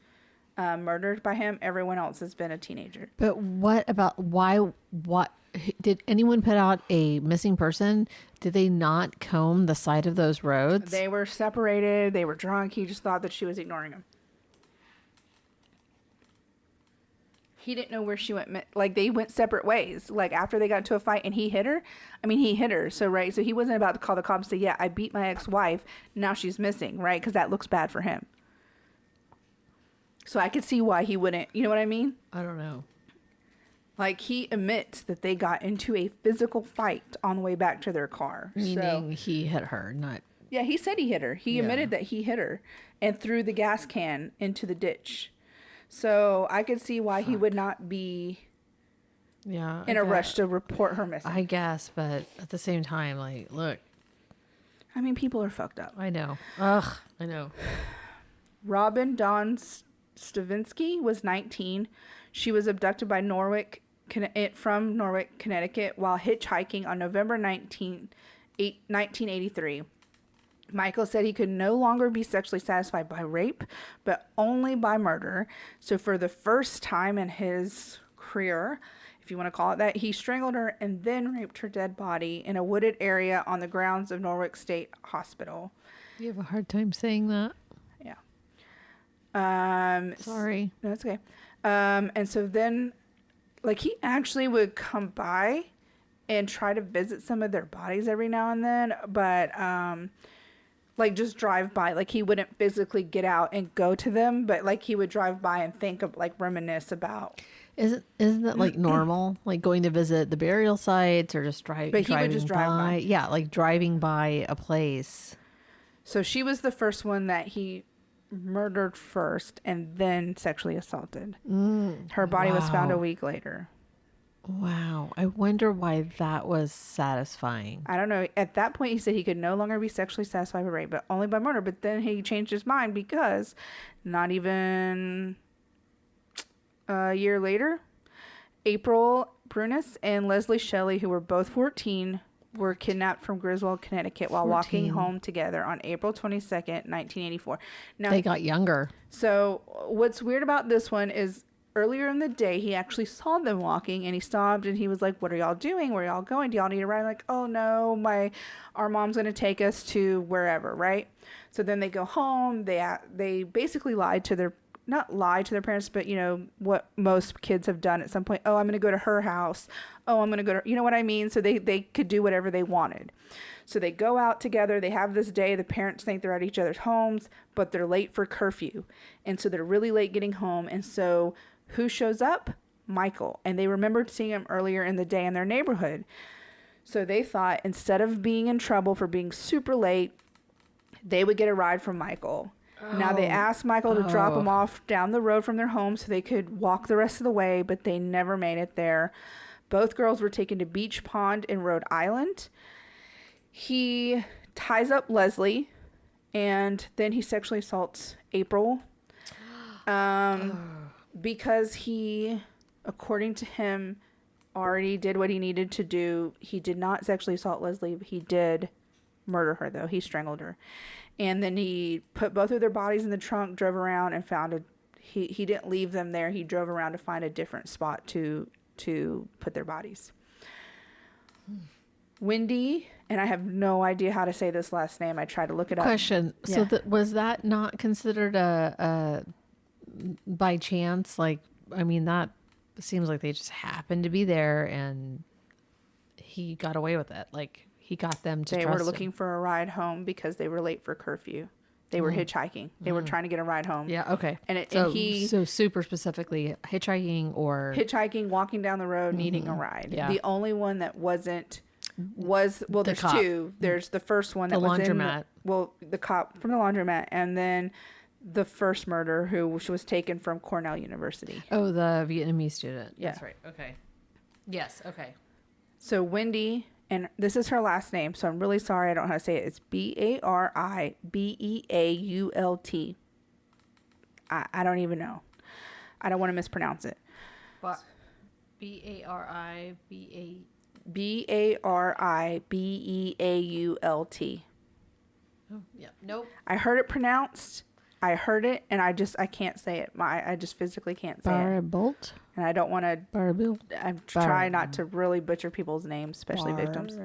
murdered by him. Everyone else has been a teenager. But what did anyone put out a missing person? Did they not comb the side of those roads? They were separated. They were drunk. He just thought that she was ignoring him. He didn't know where she went. Like, they went separate ways. Like, after they got into a fight and he hit her. I mean, he hit her. So, right. So, he wasn't about to call the cops and say, yeah, I beat my ex-wife. Now she's missing. Right. Because that looks bad for him. So, I could see why he wouldn't. You know what I mean? I don't know. Like, he admits that they got into a physical fight on the way back to their car. Meaning he hit her, not... Yeah, he said he hit her. He admitted that he hit her and threw the gas can into the ditch. So I could see why he would not be in a rush to report her missing. I guess, but at the same time, like, look. I mean, people are fucked up. I know. Ugh, I know. Robin Dawn Stavinsky was 19. She was abducted by from Norwich, Connecticut while hitchhiking on November 1983. Michael said he could no longer be sexually satisfied by rape, but only by murder. So for the first time in his career, if you want to call it that, he strangled her and then raped her dead body in a wooded area on the grounds of Norwich State Hospital. You have a hard time saying that? Yeah. Sorry. No, it's okay. And so then, like, he actually would come by and try to visit some of their bodies every now and then, but like just drive by. Like, he wouldn't physically get out and go to them, but like he would drive by and think of, like, reminisce about. Isn't that like normal? Like going to visit the burial sites or just driving? But he would just drive by. Yeah, like driving by a place. So she was the first one that he murdered first and then sexually assaulted. Her body was found a week later. Wow. I wonder why that was satisfying. I don't know. At that point, he said he could no longer be sexually satisfied by rape, but only by murder. But then he changed his mind because not even a year later, April Brunis and Leslie Shelley, who were both 14, were kidnapped from Griswold, Connecticut while walking home together on April 22nd, 1984. Now, they got younger. So what's weird about this one is earlier in the day, he actually saw them walking and he stopped and he was like, what are y'all doing? Where are y'all going? Do y'all need a ride? Like, oh no, our mom's going to take us to wherever, right? So then they go home. They basically not lie to their parents, but you know what most kids have done at some point. Oh, I'm going to go to her house. Oh, I'm going to go to, you know what I mean? So they could do whatever they wanted. So they go out together. They have this day. The parents think they're at each other's homes, but they're late for curfew. And so they're really late getting home. And so who shows up? Michael. And they remembered seeing him earlier in the day in their neighborhood. So they thought instead of being in trouble for being super late, they would get a ride from Michael. Now, they asked Michael to drop them off down the road from their home so they could walk the rest of the way, but they never made it there. Both girls were taken to Beach Pond in Rhode Island. He ties up Leslie, and then he sexually assaults April because he, according to him, already did what he needed to do. He did not sexually assault Leslie, but he did murder her, though. He strangled her. And then he put both of their bodies in the trunk, drove around, and found a... He didn't leave them there. He drove around to find a different spot to put their bodies. Wendy, and I have no idea how to say this last name. I tried to look it up. Question. Yeah. So was that not considered a by chance? Like, I mean, that seems like they just happened to be there and he got away with it. Like, he got them to They trust were looking him. for a ride home because they were late for curfew. They were hitchhiking. They were trying to get a ride home. Yeah, okay. And so he... super specifically, hitchhiking or... Hitchhiking, walking down the road, needing a ride. Yeah. The only one that wasn't... Well, there's cop. two. There's the first one that The was laundromat. The cop from the laundromat, and then the first murderer who was taken from Cornell University. Oh, the Vietnamese student. Yeah. That's right. Okay. Yes, okay. So Wendy, and this is her last name, so I'm really sorry I don't know how to say it. It's Baribeault. I don't even know. I don't want to mispronounce it. Baribeault. Baribeault. Oh, yeah. Nope. I heard it pronounced. I heard it, and I can't say it. I just physically can't say it. Baribolt. And I don't want to. Baribolt. I'm trying not to really butcher people's names, especially victims.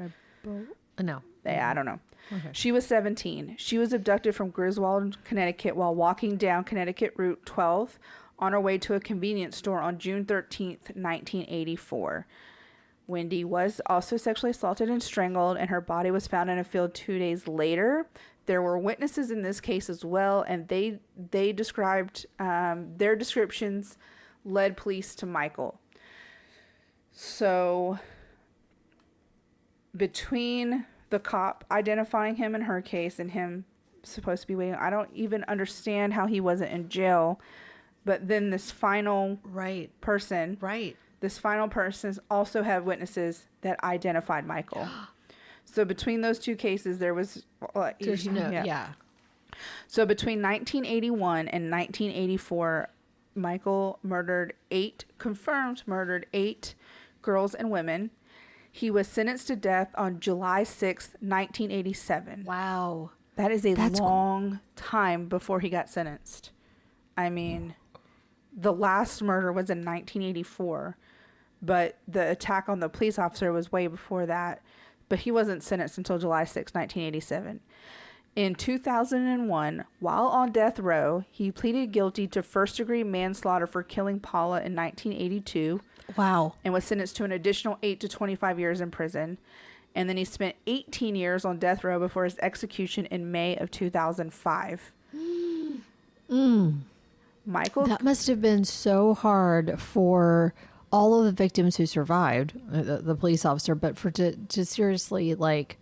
No. Yeah, I don't know. Okay. She was 17. She was abducted from Griswold, Connecticut, while walking down Connecticut Route 12 on her way to a convenience store on June 13th, 1984. Wendy was also sexually assaulted and strangled, and her body was found in a field 2 days later. There were witnesses in this case as well, and they described their descriptions led police to Michael. So between the cop identifying him in her case and him supposed to be waiting, I don't even understand how he wasn't in jail. But then this final person, this final person also had witnesses that identified Michael. So between those two cases, there was... Yeah. So between 1981 and 1984, Michael confirmed murdered 8 girls and women. He was sentenced to death on July 6th, 1987. Wow. That is a long time before he got sentenced. I mean, the last murder was in 1984, but the attack on the police officer was way before that. But he wasn't sentenced until July 6, 1987. In 2001, while on death row, he pleaded guilty to first-degree manslaughter for killing Paula in 1982. Wow. And was sentenced to an additional 8 to 25 years in prison. And then he spent 18 years on death row before his execution in May of 2005. Michael... That must have been so hard for all of the victims who survived, the police officer, but to seriously, like,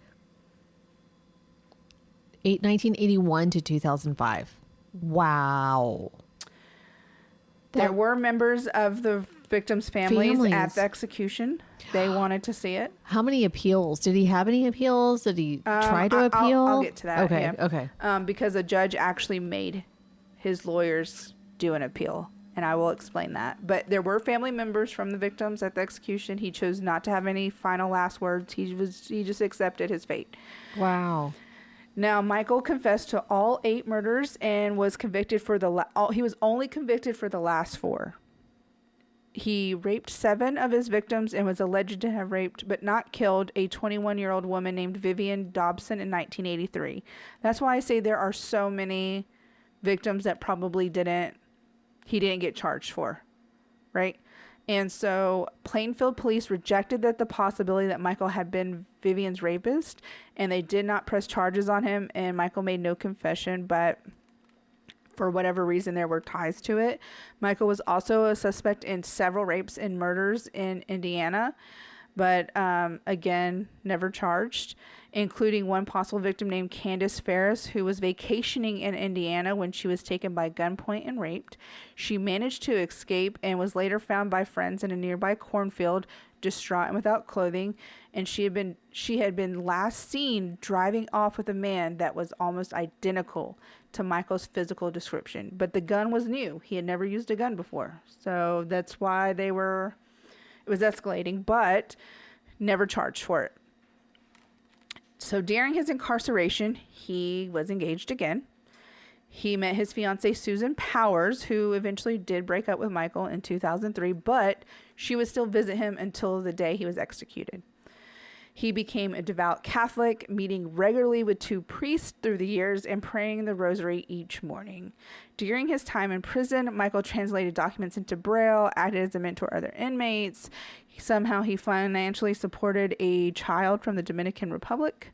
1981 to 2005. Wow. There were members of the victims' families at the execution. They wanted to see it. How many appeals? Did he have any appeals? Did he try to appeal? I'll get to that. Okay, yeah. okay. Because a judge actually made his lawyers do an appeal. And I will explain that. But there were family members from the victims at the execution. He chose not to have any final last words. He just accepted his fate. Wow. Now, Michael confessed to all 8 murders and was convicted for he was only convicted for the last 4. He raped 7 of his victims and was alleged to have raped, but not killed, a 21-year-old woman named Vivian Dobson in 1983. That's why I say there are so many victims that probably he didn't get charged for, right? And so Plainfield police rejected the possibility that Michael had been Vivian's rapist, and they did not press charges on him, and Michael made no confession, but for whatever reason there were ties to it. Michael was also a suspect in several rapes and murders in Indiana, but again, never charged, including one possible victim named Candace Ferris, who was vacationing in Indiana when she was taken by gunpoint and raped. She managed to escape and was later found by friends in a nearby cornfield, distraught and without clothing, and she had been last seen driving off with a man that was almost identical to Michael's physical description. But the gun was new. He had never used a gun before. So that's why It was escalating, but never charged for it. So during his incarceration, he was engaged again. He met his fiancée, Susan Powers, who eventually did break up with Michael in 2003, but she would still visit him until the day he was executed. He became a devout Catholic, meeting regularly with 2 priests through the years and praying the rosary each morning. During his time in prison, Michael translated documents into Braille, acted as a mentor to other inmates. Somehow he financially supported a child from the Dominican Republic.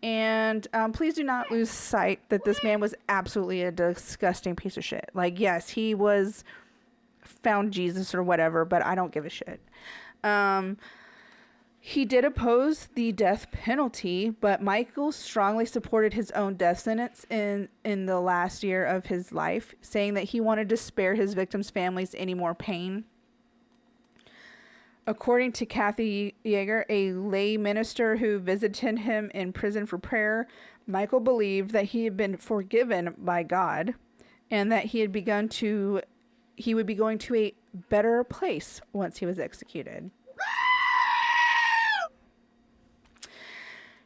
And please do not lose sight that this man was absolutely a disgusting piece of shit. Like, yes, he was found Jesus or whatever, but I don't give a shit. He did oppose the death penalty, but Michael strongly supported his own death sentence in the last year of his life, saying that he wanted to spare his victims' families any more pain. According to Kathy Yeager, a lay minister who visited him in prison for prayer, Michael believed that he had been forgiven by God and that he would be going to a better place once he was executed.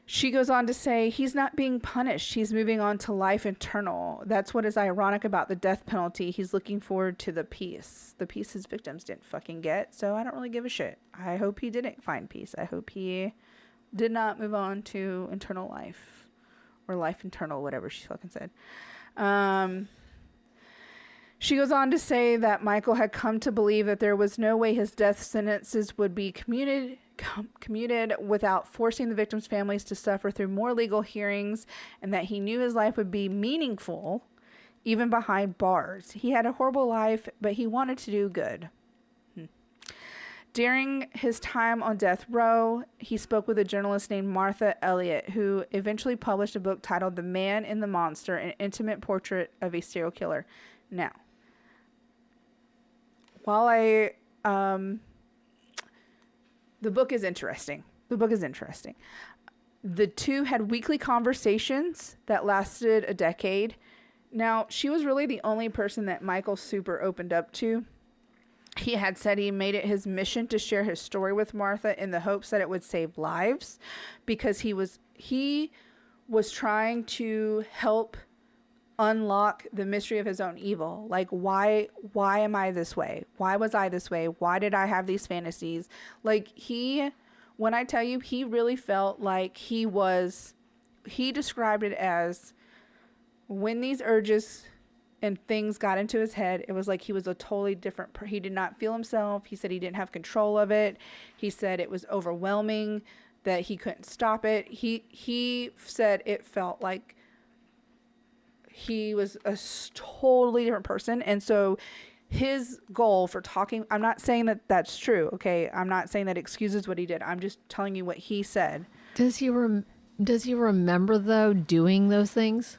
She goes on to say, he's not being punished. He's moving on to life eternal. That's what is ironic about the death penalty. He's looking forward to the peace his victims didn't fucking get. So I don't really give a shit. I hope he didn't find peace. I hope he did not move on to eternal life or life eternal, whatever she fucking said. She goes on to say that Michael had come to believe that there was no way his death sentences would be commuted without forcing the victims' families to suffer through more legal hearings, and that he knew his life would be meaningful even behind bars. He had a horrible life, but he wanted to do good. During his time on death row, he spoke with a journalist named Martha Elliott, who eventually published a book titled The Man and the Monster, an intimate portrait of a serial killer. Now, while the book is interesting. The two had weekly conversations that lasted a decade. Now, she was really the only person that Michael super opened up to. He had said he made it his mission to share his story with Martha in the hopes that it would save lives, because he was trying to help unlock the mystery of his own evil. Like, why am I this way? Why was I this way? Why did I have these fantasies? Like, when I tell you, he really felt like he described it as when these urges and things got into his head, it was like he was a totally different he did not feel himself. He said he didn't have control of it. He said it was overwhelming, that he couldn't stop it. He said it felt like he was a totally different person. And so his goal for talking, I'm not saying that that's true, okay? I'm not saying that excuses what he did. I'm just telling you what he said. Does he remember, though, doing those things?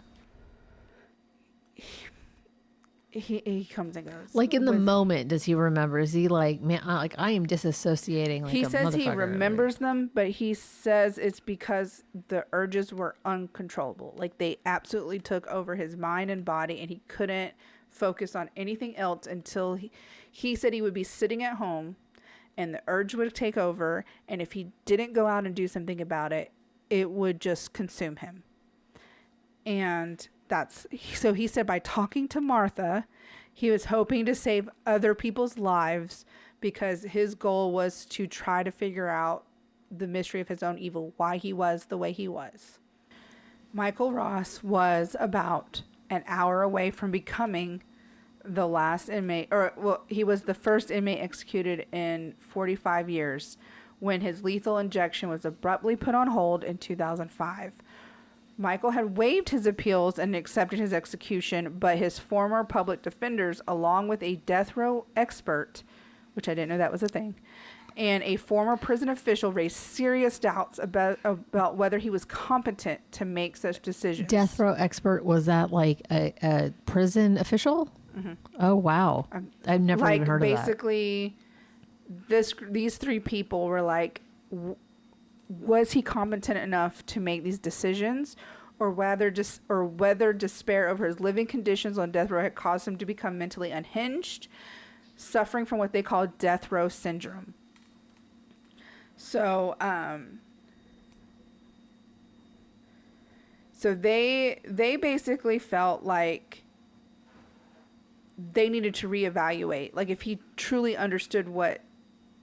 He comes and goes. Like, in the moment, does he remember? Is he like, man, I am disassociating like he a says he motherfucker. remembers them, but he says it's because the urges were uncontrollable. Like, they absolutely took over his mind and body, and he couldn't focus on anything else until he said he would be sitting at home and the urge would take over, and if he didn't go out and do something about it, it would just consume him. And so he said by talking to Martha, he was hoping to save other people's lives, because his goal was to try to figure out the mystery of his own evil, why he was the way he was. Michael Ross was about an hour away from becoming the last inmate, he was the first inmate executed in 45 years when his lethal injection was abruptly put on hold in 2005. Michael had waived his appeals and accepted his execution, but his former public defenders, along with a death row expert, which I didn't know that was a thing, and a former prison official, raised serious doubts about whether he was competent to make such decisions. Death row expert, was that like a prison official? Mm-hmm. Oh, wow. I've never even heard of that. Basically, these 3 people were like, was he competent enough to make these decisions, or whether despair over his living conditions on death row had caused him to become mentally unhinged, suffering from what they call death row syndrome. So, so they basically felt like they needed to reevaluate, like if he truly understood what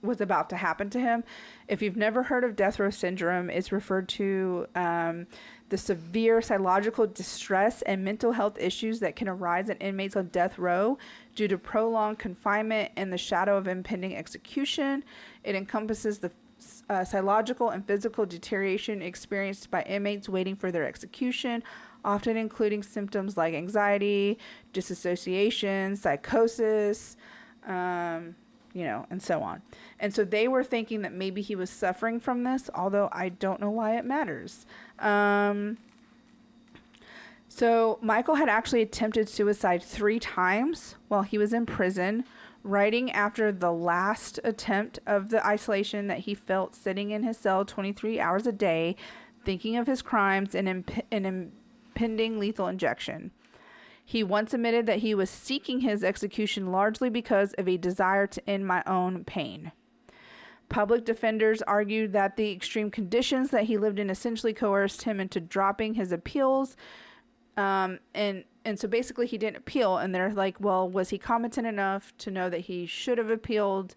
was about to happen to him. If you've never heard of death row syndrome, it's referred to the severe psychological distress and mental health issues that can arise in inmates on death row due to prolonged confinement and the shadow of impending execution. It encompasses the psychological and physical deterioration experienced by inmates waiting for their execution, often including symptoms like anxiety, disassociation, psychosis, and so on. And so they were thinking that maybe he was suffering from this, although I don't know why it matters. So Michael had actually attempted suicide 3 times while he was in prison, writing after the last attempt of the isolation that he felt sitting in his cell 23 hours a day, thinking of his crimes and impending lethal injection. He once admitted that he was seeking his execution largely because of a desire to end my own pain. Public defenders argued that the extreme conditions that he lived in essentially coerced him into dropping his appeals. And so basically he didn't appeal, and they're like, well, was he competent enough to know that he should have appealed?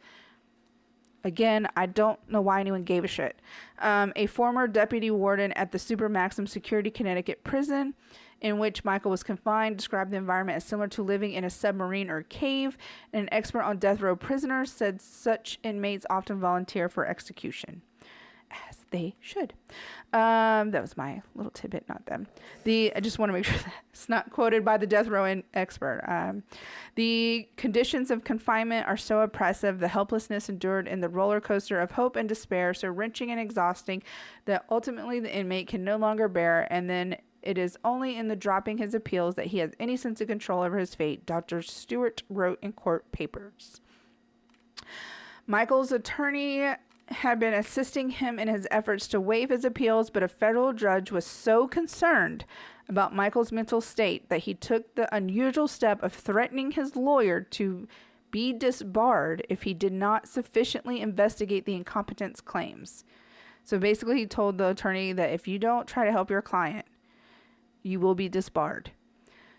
Again, I don't know why anyone gave a shit. A former deputy warden at the Supermaximum Security Connecticut prison in which Michael was confined described the environment as similar to living in a submarine or cave. And an expert on death row prisoners said such inmates often volunteer for execution, as they should. That was my little tidbit, not them. I just want to make sure that it's not quoted by the death row expert. The conditions of confinement are so oppressive, the helplessness endured in the roller coaster of hope and despair, so wrenching and exhausting that ultimately the inmate can no longer bear, and then it is only in the dropping his appeals that he has any sense of control over his fate, Dr. Stewart wrote in court papers. Michael's attorney had been assisting him in his efforts to waive his appeals, but a federal judge was so concerned about Michael's mental state that he took the unusual step of threatening his lawyer to be disbarred if he did not sufficiently investigate the incompetence claims. So basically he told the attorney that if you don't try to help your client, you will be disbarred.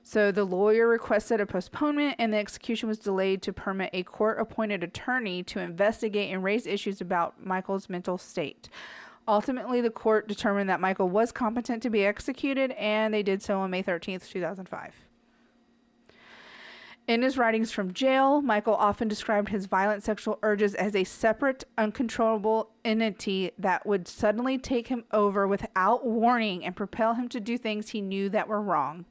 So the lawyer requested a postponement, and the execution was delayed to permit a court-appointed attorney to investigate and raise issues about Michael's mental state. Ultimately, the court determined that Michael was competent to be executed, and they did so on May 13th, 2005. In his writings from jail, Michael often described his violent sexual urges as a separate, uncontrollable entity that would suddenly take him over without warning and propel him to do things he knew that were wrong.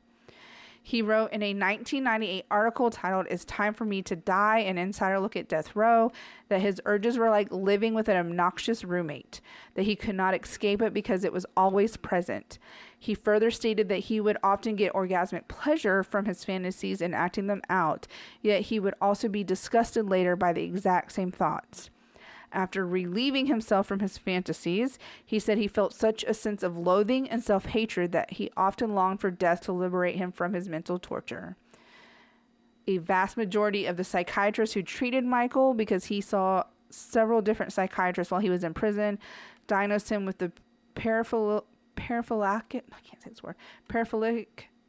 He wrote in a 1998 article titled "It's Time for Me to Die, An Insider Look at Death Row" that his urges were like living with an obnoxious roommate, that he could not escape it because it was always present. He further stated that he would often get orgasmic pleasure from his fantasies and acting them out, yet he would also be disgusted later by the exact same thoughts. After relieving himself from his fantasies, he said he felt such a sense of loathing and self-hatred that he often longed for death to liberate him from his mental torture. A vast majority of the psychiatrists who treated Michael, because he saw several different psychiatrists while he was in prison, diagnosed him with the paraphilic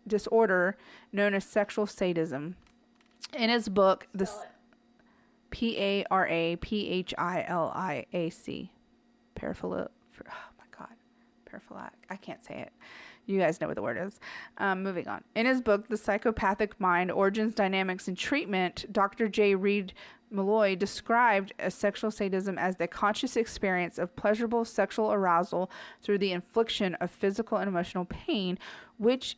disorder known as sexual sadism. In his book, the Paraphiliac. Paraphiliac. Oh my God. Paraphiliac. I can't say it. You guys know what the word is. Moving on. In his book, The Psychopathic Mind, Origins, Dynamics, and Treatment, Dr. J. Reed Malloy described sexual sadism as the conscious experience of pleasurable sexual arousal through the infliction of physical and emotional pain, which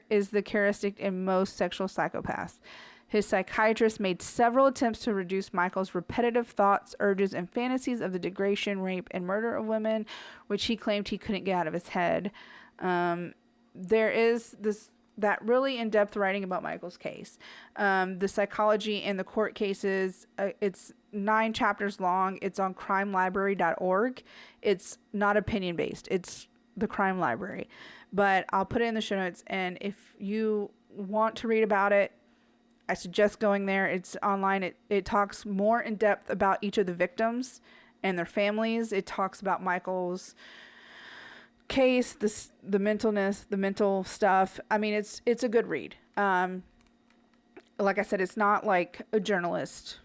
is the characteristic in most sexual psychopaths. His psychiatrist made several attempts to reduce Michael's repetitive thoughts, urges, and fantasies of the degradation, rape, and murder of women, which he claimed he couldn't get out of his head. There is that really in-depth writing about Michael's case. The psychology in the court cases, it's 9 chapters long. It's on crimelibrary.org. It's not opinion-based. It's the Crime Library. But I'll put it in the show notes, and if you want to read about it, I suggest going there. It's online. It talks more in depth about each of the victims and their families. It talks about Michael's case, the mental stuff. I mean, it's a good read. Like I said, it's not like a journalist,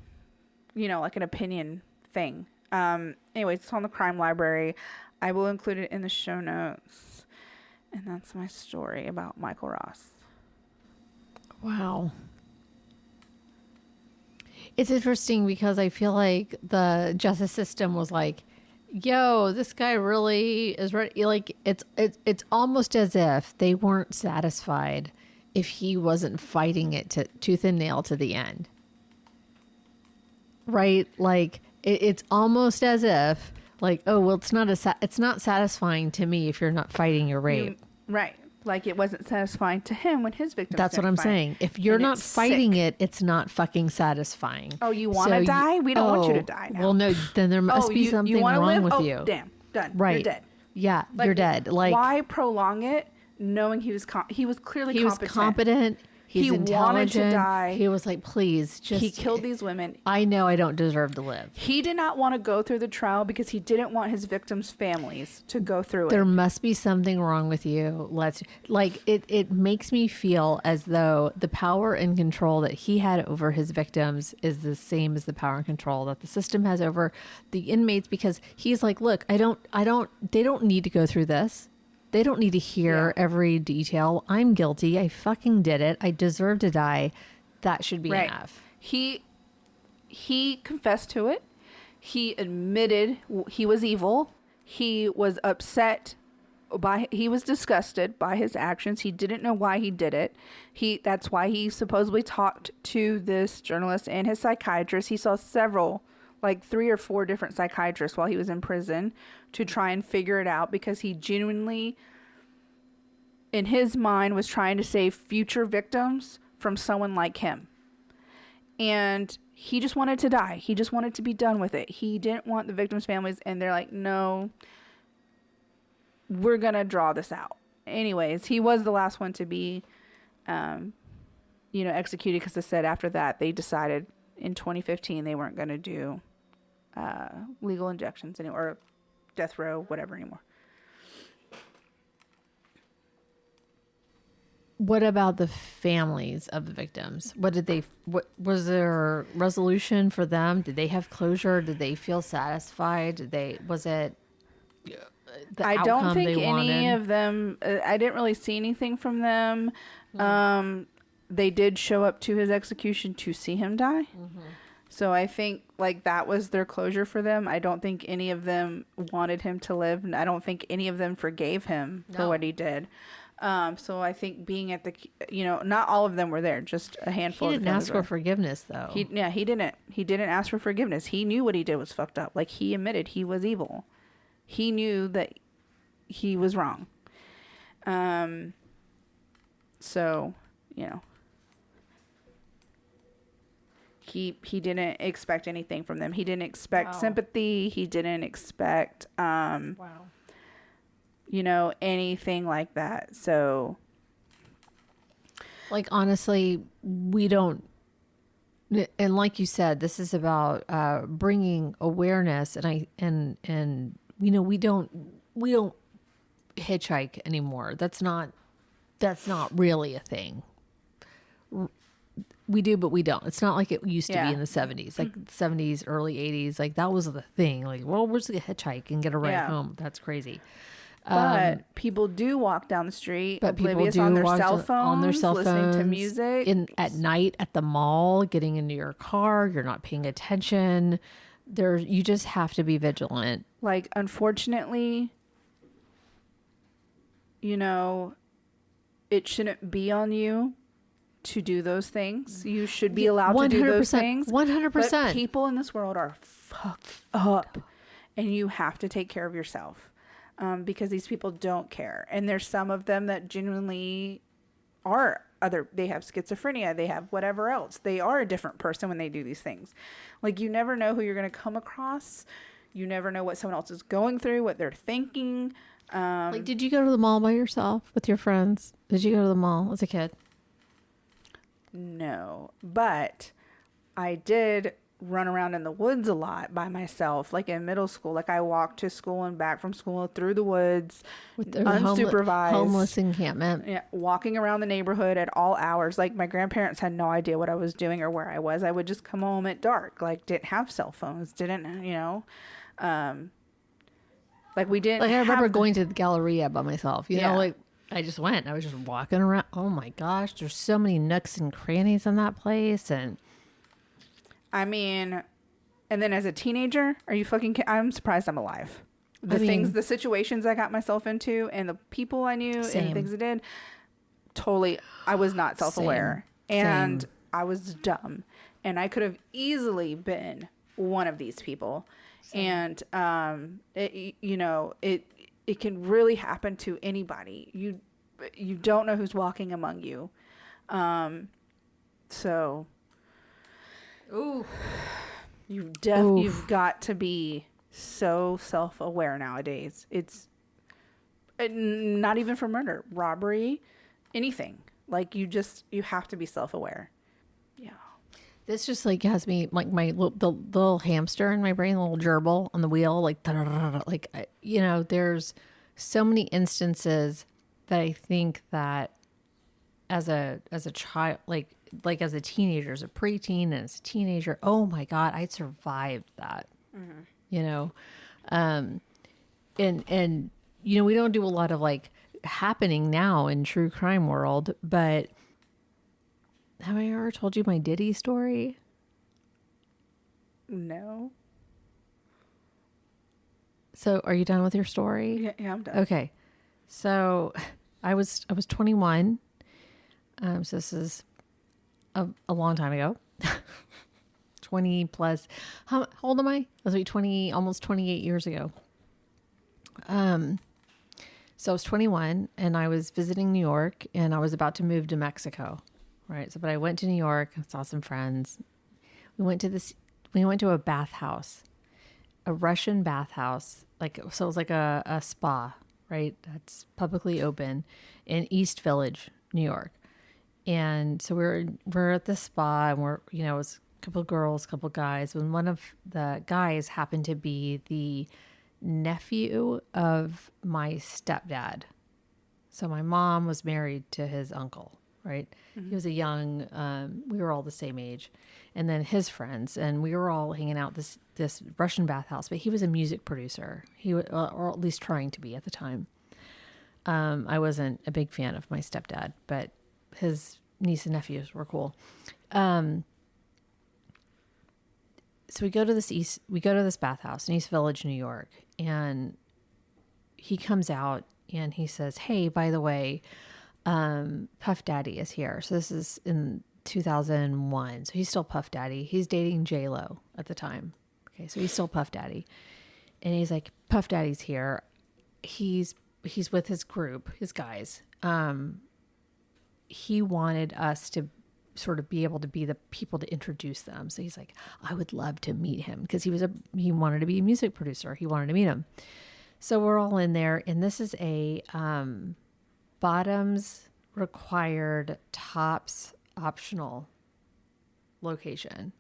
like an opinion thing. Anyways, it's on the Crime Library. I will include it in the show notes. And that's my story about Michael Ross. Wow. It's interesting because I feel like the justice system was like, yo, this guy really is ready. Like, it's almost as if they weren't satisfied if he wasn't fighting it to tooth and nail to the end. Right? Like, it's almost as if, like, oh, well, it's not satisfying to me if you're not fighting your rape. Right. Like, it wasn't satisfying to him when his victim. That's what I'm saying. If you're not fighting it, it's not fucking satisfying. Oh, you want to die? We don't want you to die now. Well, no, then there must be something wrong with you. Damn, done. Right. You're dead. Yeah, you're dead. Like, why prolong it knowing he was clearly competent? Was competent. He's intelligent. Wanted to die. He was like, please, just... He killed these women. I know I don't deserve to live. He did not want to go through the trial because he didn't want his victims' families to go through it. There must be something wrong with you. It makes me feel as though the power and control that he had over his victims is the same as the power and control that the system has over the inmates, because he's like, look, they don't need to go through this. They don't need to hear every detail. I'm guilty. I fucking did it. I deserve to die. That should be enough. He confessed to it. He admitted he was evil. He was upset he was disgusted by his actions. He didn't know why he did it. That's why he supposedly talked to this journalist and his psychiatrist. He saw several, like 3 or 4 different psychiatrists while he was in prison to try and figure it out, because he genuinely, in his mind, was trying to save future victims from someone like him. And he just wanted to die. He just wanted to be done with it. He didn't want the victims' families, and they're like, no, we're going to draw this out. Anyways, he was the last one to be, executed, because they said after that they decided in 2015 they weren't going to do legal injections anymore, or death row, whatever anymore. What about the families of the victims? What was there resolution for them? Did they have closure? Did they feel satisfied? Was it the I don't think any wanted? of them, I didn't really see anything from them. They did show up to his execution to see him die. Mm-hmm. So I think that was their closure for them. I don't think any of them wanted him to live, and I don't think any of them forgave him for what he did. So I think being at the, not all of them were there, just a handful. He didn't ask for forgiveness, though. He didn't. He didn't ask for forgiveness. He knew what he did was fucked up. Like, he admitted he was evil. He knew that he was wrong. So, He didn't expect anything from them. He didn't expect sympathy. He didn't expect, anything like that. So, honestly, we don't. And like you said, this is about bringing awareness, and we don't hitchhike anymore. That's not really a thing. We do, but we don't. It's not like it used to be in the 70s, like 70s, early 80s. Like, that was the thing. Like, well, we're just going to hitchhike and get a ride home. That's crazy. But people do walk down the street, oblivious on their cell phones, listening to music. At night at the mall, getting into your car, you're not paying attention. You just have to be vigilant. Like, unfortunately, it shouldn't be on you to do those things. You should be allowed to do those things. 100%. But people in this world are fucked up, and you have to take care of yourself, because these people don't care. And there's some of them that genuinely are they have schizophrenia, they have whatever else. They are a different person when they do these things. Like, you never know who you're going to come across. You never know what someone else is going through, what they're thinking. Did you go to the mall by yourself with your friends? Did you go to the mall as a kid? No, but I did run around in the woods a lot by myself. Like in middle school, like I walked to school and back from school through the woods, With the unsupervised. homeless encampment. Yeah, walking around the neighborhood at all hours. Like my grandparents had no idea what I was doing or where I was. I would just come home at dark. Like didn't have cell phones. Didn't, like we didn't. Like I remember going to the Galleria by myself. You Yeah. know, like I just went. I was just walking around. Oh my gosh, there's so many nooks and crannies in that place. And I mean, and then as a teenager, are you fucking I'm surprised I'm alive. The situations I got myself into and the people I knew Same. and things I did, totally, I was not self-aware. And Same. I was dumb. And I could have easily been one of these people. Same. And, it can really happen to anybody. You don't know who's walking among you. So... Ooh. You've got to be so self-aware nowadays. It's not even for murder, robbery, anything. Like you have to be self-aware. Yeah. This just like has me like the little hamster in my brain, the little gerbil on the wheel, like there's so many instances that I think that as a child, like as a teenager, as a preteen, and as a teenager, oh my God, I survived that. And we don't do a lot of like happening now in true crime world, but have I ever told you my Diddy story? No. So are you done with your story? Yeah, I'm done. Okay. So I was 21. So this is a long time ago. 20 plus. How old am I? Let's be 20, almost 28 years ago. So I was 21 and I was visiting New York and I was about to move to Mexico. Right. So, but I went to New York, saw some friends. We went to a bathhouse, a Russian bathhouse. So it was like a spa, right? That's publicly open in East Village, New York. And so we're at the spa and it was a couple of girls, a couple of guys. And one of the guys happened to be the nephew of my stepdad. So my mom was married to his uncle, right? Mm-hmm. He was a young, we were all the same age. And then his friends, and we were all hanging out this Russian bathhouse, but he was a music producer. He was, or at least trying to be at the time. I wasn't a big fan of my stepdad, but his niece and nephews were cool. So we go to this bathhouse in East Village, New York, and he comes out and he says, "Hey, by the way, Puff Daddy is here." So this is in 2001. So he's still Puff Daddy. He's dating J-Lo at the time. Okay. So he's still Puff Daddy. And he's like, "Puff Daddy's here. He's with his group, his guys. He wanted us to sort of be able to be the people to introduce them." So he's like, "I would love to meet him," because he wanted to be a music producer. He wanted to meet him. So we're all in there, and this is a bottoms required, tops optional location.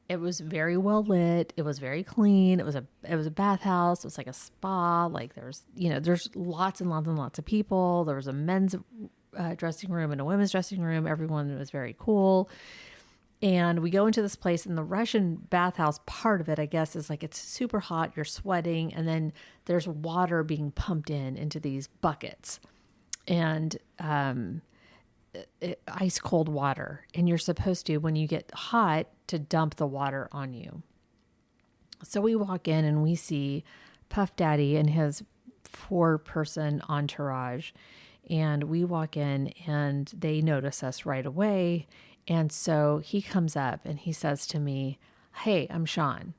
It was very well lit. It was very clean. It was a bathhouse. It was like a spa. Like there's lots and lots and lots of people. There was a men's dressing room and a women's dressing room. Everyone was very cool. And we go into this place, and the Russian bathhouse part of it, I guess, is like it's super hot. You're sweating, and then there's water being pumped into these buckets, and ice cold water. And you're supposed to, when you get hot, to dump the water on you. So we walk in and we see Puff Daddy and his 4-person entourage. And we walk in and they notice us right away. And so he comes up and he says to me, "Hey, I'm Sean."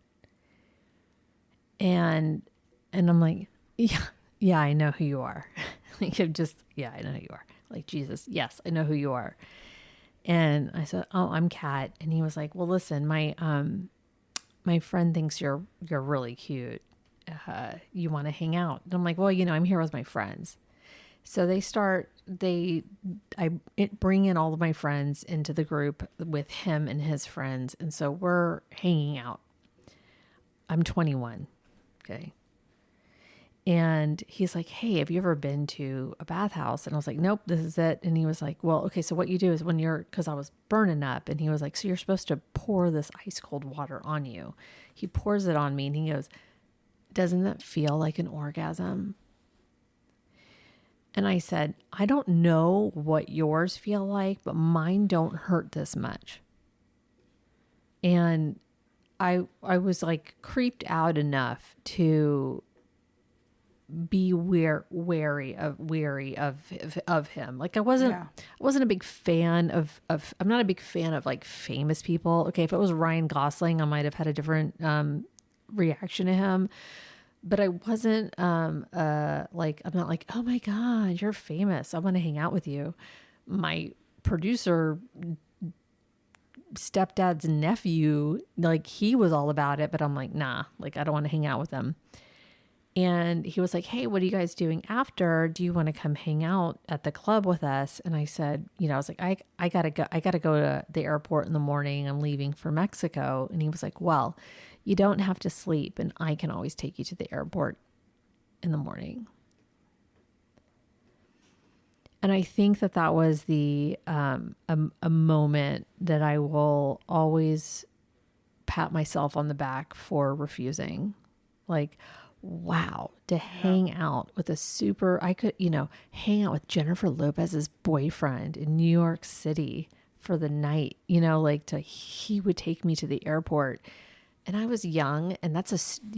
And I'm like, yeah, I know who you are. I know who you are. Like, Jesus, yes, I know who you are. And I said, "Oh, I'm Kat." And he was like, "Well, listen, my friend thinks you're really cute. You want to hang out?" And I'm like, "Well, I'm here with my friends." So I bring in all of my friends into the group with him and his friends. And so we're hanging out. I'm 21. Okay. And he's like, hey, have you ever been to a bathhouse? And I was like, nope, this is it. And he was like, well, okay, so what you do is because I was burning up, and he was like, so you're supposed to pour this ice cold water on you. He pours it on me and he goes, doesn't that feel like an orgasm? And I said, I don't know what yours feel like, but mine don't hurt this much. And I was like creeped out enough to be wary of him. Like I wasn't a big fan of I'm not a big fan of like famous people. Okay, if it was Ryan Gosling, I might have had a different reaction to him. But I wasn't I'm not like, oh my God, you're famous, I want to hang out with you. My producer stepdad's nephew, like he was all about it, but I'm like, nah, like I don't want to hang out with him. And he was like, hey, what are you guys doing after? Do you want to come hang out at the club with us? And I said, I was like, I gotta go to the airport in the morning. I'm leaving for Mexico. And he was like, well, you don't have to sleep, and I can always take you to the airport in the morning. And I think that was a moment that I will always pat myself on the back for refusing. Like, wow, to hang out with I could, hang out with Jennifer Lopez's boyfriend in New York City for the night, he would take me to the airport. And I was young, and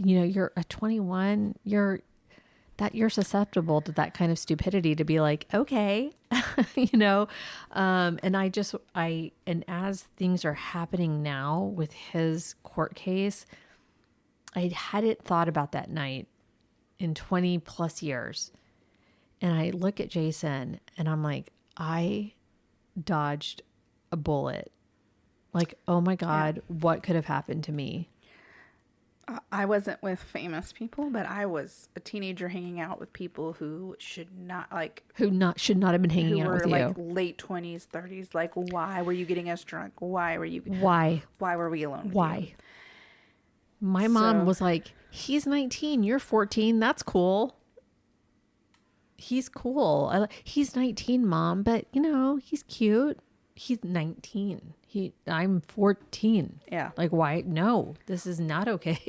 you're a 21, you're susceptible to that kind of stupidity to be like, okay, and as things are happening now with his court case, I hadn't thought about that night in 20 plus years. And I look at Jason and I'm like, I dodged a bullet. Like, oh my God, what could have happened to me? I wasn't with famous people, but I was a teenager hanging out with people who should not have been hanging out with you. Who were like late 20s, 30s. Like, why were you getting us drunk? Why were we alone with you? My mom was like, he's 19, you're 14. That's cool. He's cool. He's 19, Mom, but he's cute. He's 19. I'm 14. Yeah. Like, why? No, this is not okay.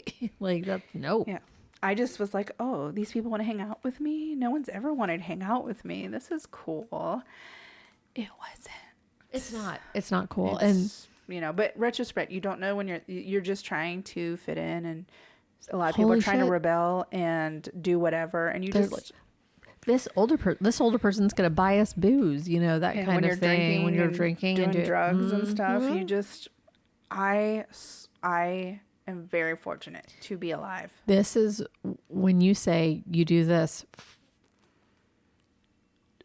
Like, that's no. Yeah. I just was like, oh, these people want to hang out with me? No one's ever wanted to hang out with me. This is cool. It wasn't. It's not cool. But retrospect, you don't know when you're just trying to fit in, and a lot of people are trying to rebel and do whatever, and this older person's gonna buy us booze, that kind of thing. When you're drinking and doing drugs and stuff, I am very fortunate to be alive. This is when you say you do this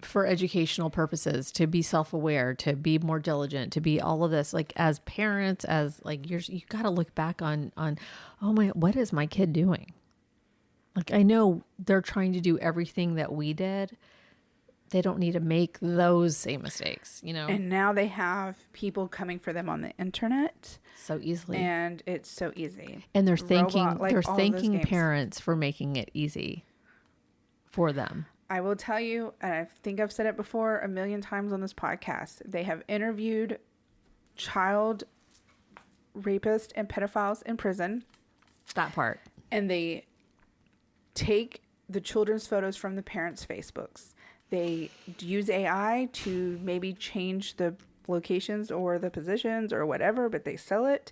for educational purposes, to be self-aware, to be more diligent, to be all of this, like as parents, as like you got to look back on, oh my, what is my kid doing? Like, I know they're trying to do everything that we did. They don't need to make those same mistakes, And now they have people coming for them on the internet so easily, and it's so easy. And they're thanking parents for making it easy for them. I will tell you, and I think I've said it before a million times on this podcast, they have interviewed child rapists and pedophiles in prison. That part. And they take the children's photos from the parents' Facebooks. They use AI to maybe change the locations or the positions or whatever, but they sell it.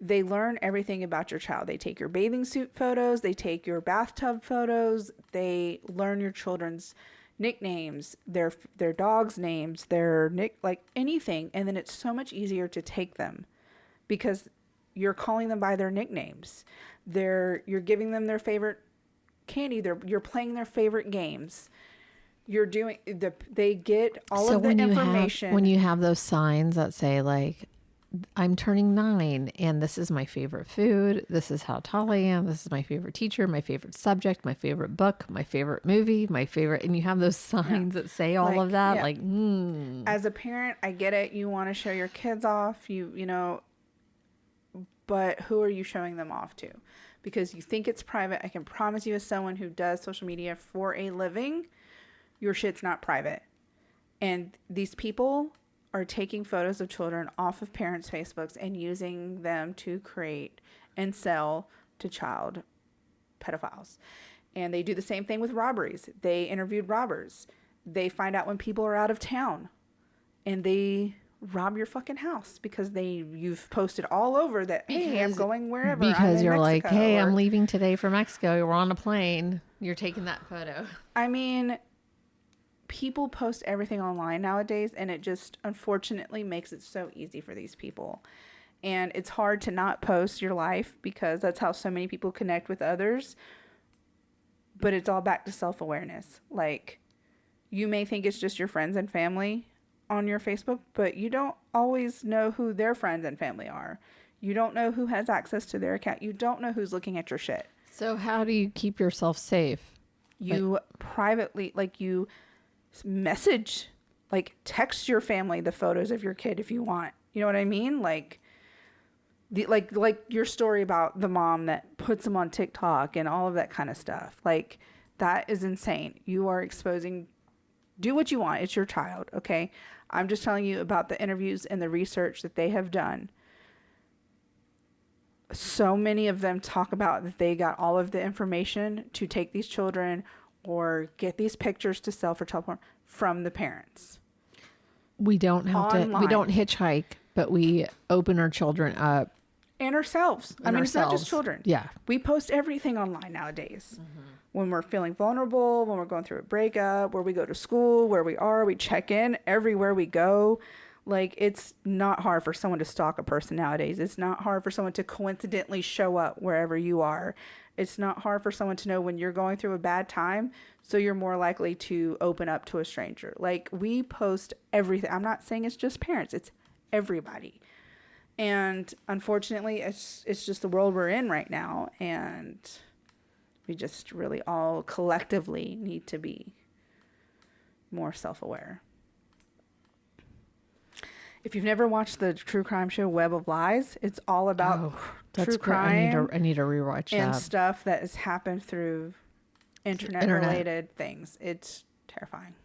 They learn everything about your child. They take your bathing suit photos. They take your bathtub photos. They learn your children's nicknames, their dogs' names, like anything. And then it's so much easier to take them because you're calling them by their nicknames. You're giving them their favorite candy. You're playing their favorite games. They get all of the information. When you have those signs that say like, I'm turning 9 and this is my favorite food. This is how tall I am. This is my favorite teacher, my favorite subject, my favorite book, my favorite movie, my favorite. And you have those signs that say all of that. Like, As a parent, I get it. You want to show your kids off, you know, but who are you showing them off to? Because you think it's private. I can promise you, as someone who does social media for a living, your shit's not private. And these people are taking photos of children off of parents' Facebooks and using them to create and sell to child pedophiles. And they do the same thing with robberies. They interviewed robbers. They find out when people are out of town and they rob your fucking house because you've posted all over that, hey, I'm going wherever. Because you're Mexico, like, hey, I'm leaving today for Mexico. We're on a plane. You're taking that photo. I mean, people post everything online nowadays, and it just unfortunately makes it so easy for these people. And it's hard to not post your life because that's how so many people connect with others. But it's all back to self-awareness. Like, you may think it's just your friends and family on your Facebook, but you don't always know who their friends and family are. You don't know who has access to their account. You don't know who's looking at your shit. So how do you keep yourself safe? You privately, like, you message, like, text your family the photos of your kid if you want. You know what I mean? Like, like your story about the mom that puts them on TikTok and all of that kind of stuff. Like, that is insane. You are exposing. Do what you want. It's your child, okay? I'm just telling you about the interviews and the research that they have done. So many of them talk about that they got all of the information to take these children or get these pictures to sell for child porn from the parents. We don't have Online. we don't hitchhike, but we open our children up. And ourselves. I mean, it's not just children. Yeah. We post everything online nowadays. When we're feeling vulnerable, when we're going through a breakup, where we go to school, where we are, we check in everywhere we go. Like, it's not hard for someone to stalk a person nowadays. It's not hard for someone to coincidentally show up wherever you are. It's not hard for someone to know when you're going through a bad time, so you're more likely to open up to a stranger. Like, we post everything. I'm not saying it's just parents. It's everybody. And unfortunately, it's just the world we're in right now. And we just really all collectively need to be more self-aware. If you've never watched the true crime show Web of Lies, it's all about true crime. I need to rewatch and that. stuff that has happened through internet-related things. It's terrifying.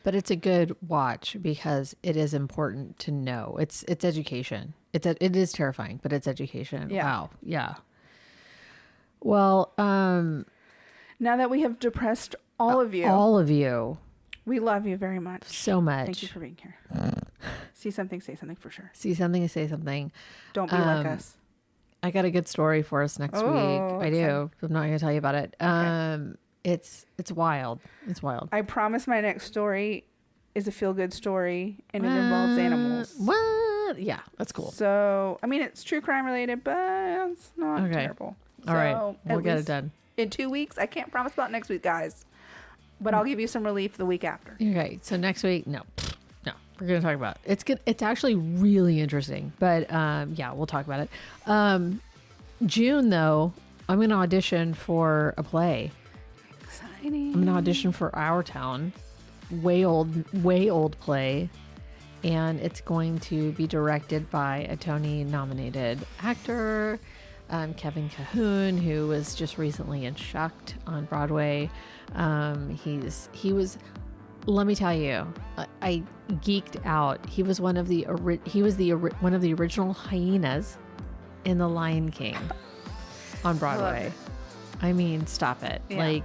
But it's a good watch because it is important to know. It's education. It is terrifying, but it's education. Yeah. Wow. Yeah. Well, now that we have depressed all of you, we love you very much. So much. Thank you for being here. See something, say something for sure. See something, say something. Don't be like us. I got a good story for us next week. I do. I'm not going to tell you about it. Okay. It's wild. It's wild. I promise my next story is a feel-good story, and it involves animals. What? Yeah, that's cool. So, I mean, it's true crime related, but it's not terrible. All right. We'll get it done. In 2 weeks. I can't promise about next week, guys. But I'll give you some relief the week after. Okay. So next week, no. We're going to talk about it. It's good. It's actually really interesting. But yeah, we'll talk about it. June, though, I'm going to audition for a play. Exciting. I'm going to audition for Our Town. Way old play. And it's going to be directed by a Tony-nominated actor, Kevin Cahoon, who was just recently in Shucked on Broadway. He was, let me tell you, I geeked out. He was one of the original hyenas in The Lion King on Broadway. I mean, stop it. Yeah. Like,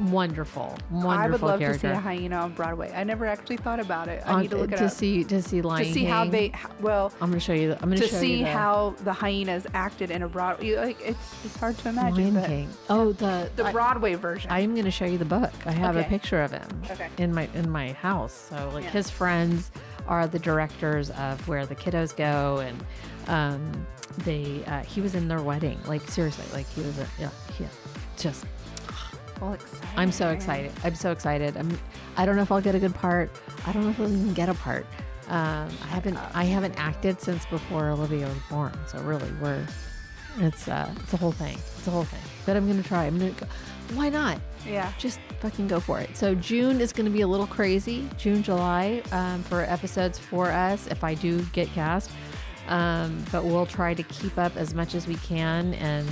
wonderful I would love character. to see a hyena on Broadway. I never actually thought about it. I need to look it up. To see Lion King. To see how they, well, I'm going to show you. To see how the hyenas acted in a Broadway. Like, it's hard to imagine. Lion King. Oh, the Broadway version. I'm going to show you the book. I have a picture of him in my house. So, like, his friends are the directors of Where the Kiddos Go, and he was in their wedding. Like, seriously, like, he was just I'm so excited. I don't know if I'll get a good part. I don't know if I'll even get a part. I haven't acted since before Olivia was born. So really, it's a whole thing. It's a whole thing. But I'm gonna try. Why not? Yeah. Just fucking go for it. So June is going to be a little crazy. June, July, for episodes for us if I do get cast. But we'll try to keep up as much as we can and,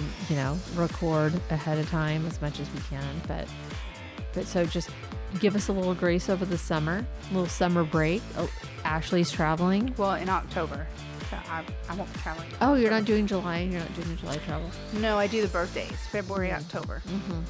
record ahead of time as much as we can. But so just give us a little grace over the summer, a little summer break. Oh, Ashley's traveling. Well, in October. So I won't be traveling. Oh, you're not doing July? You're not doing the July travel? No, I do the birthdays, February, October. Mm-hmm.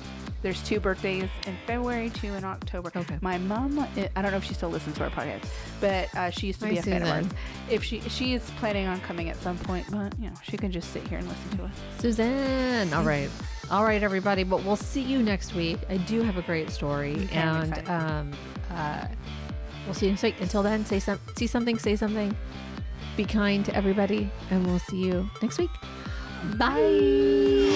There's 2 birthdays in February, 2 in October. Okay. My mom, I don't know if she still listens to our podcast, but she used to be a fan of ours. If she is planning on coming at some point, but she can just sit here and listen to us. Suzanne. All right. All right, everybody. But we'll see you next week. I do have a great story. Okay, and we'll see you next week. Until then, say something. Be kind to everybody. And we'll see you next week. Bye.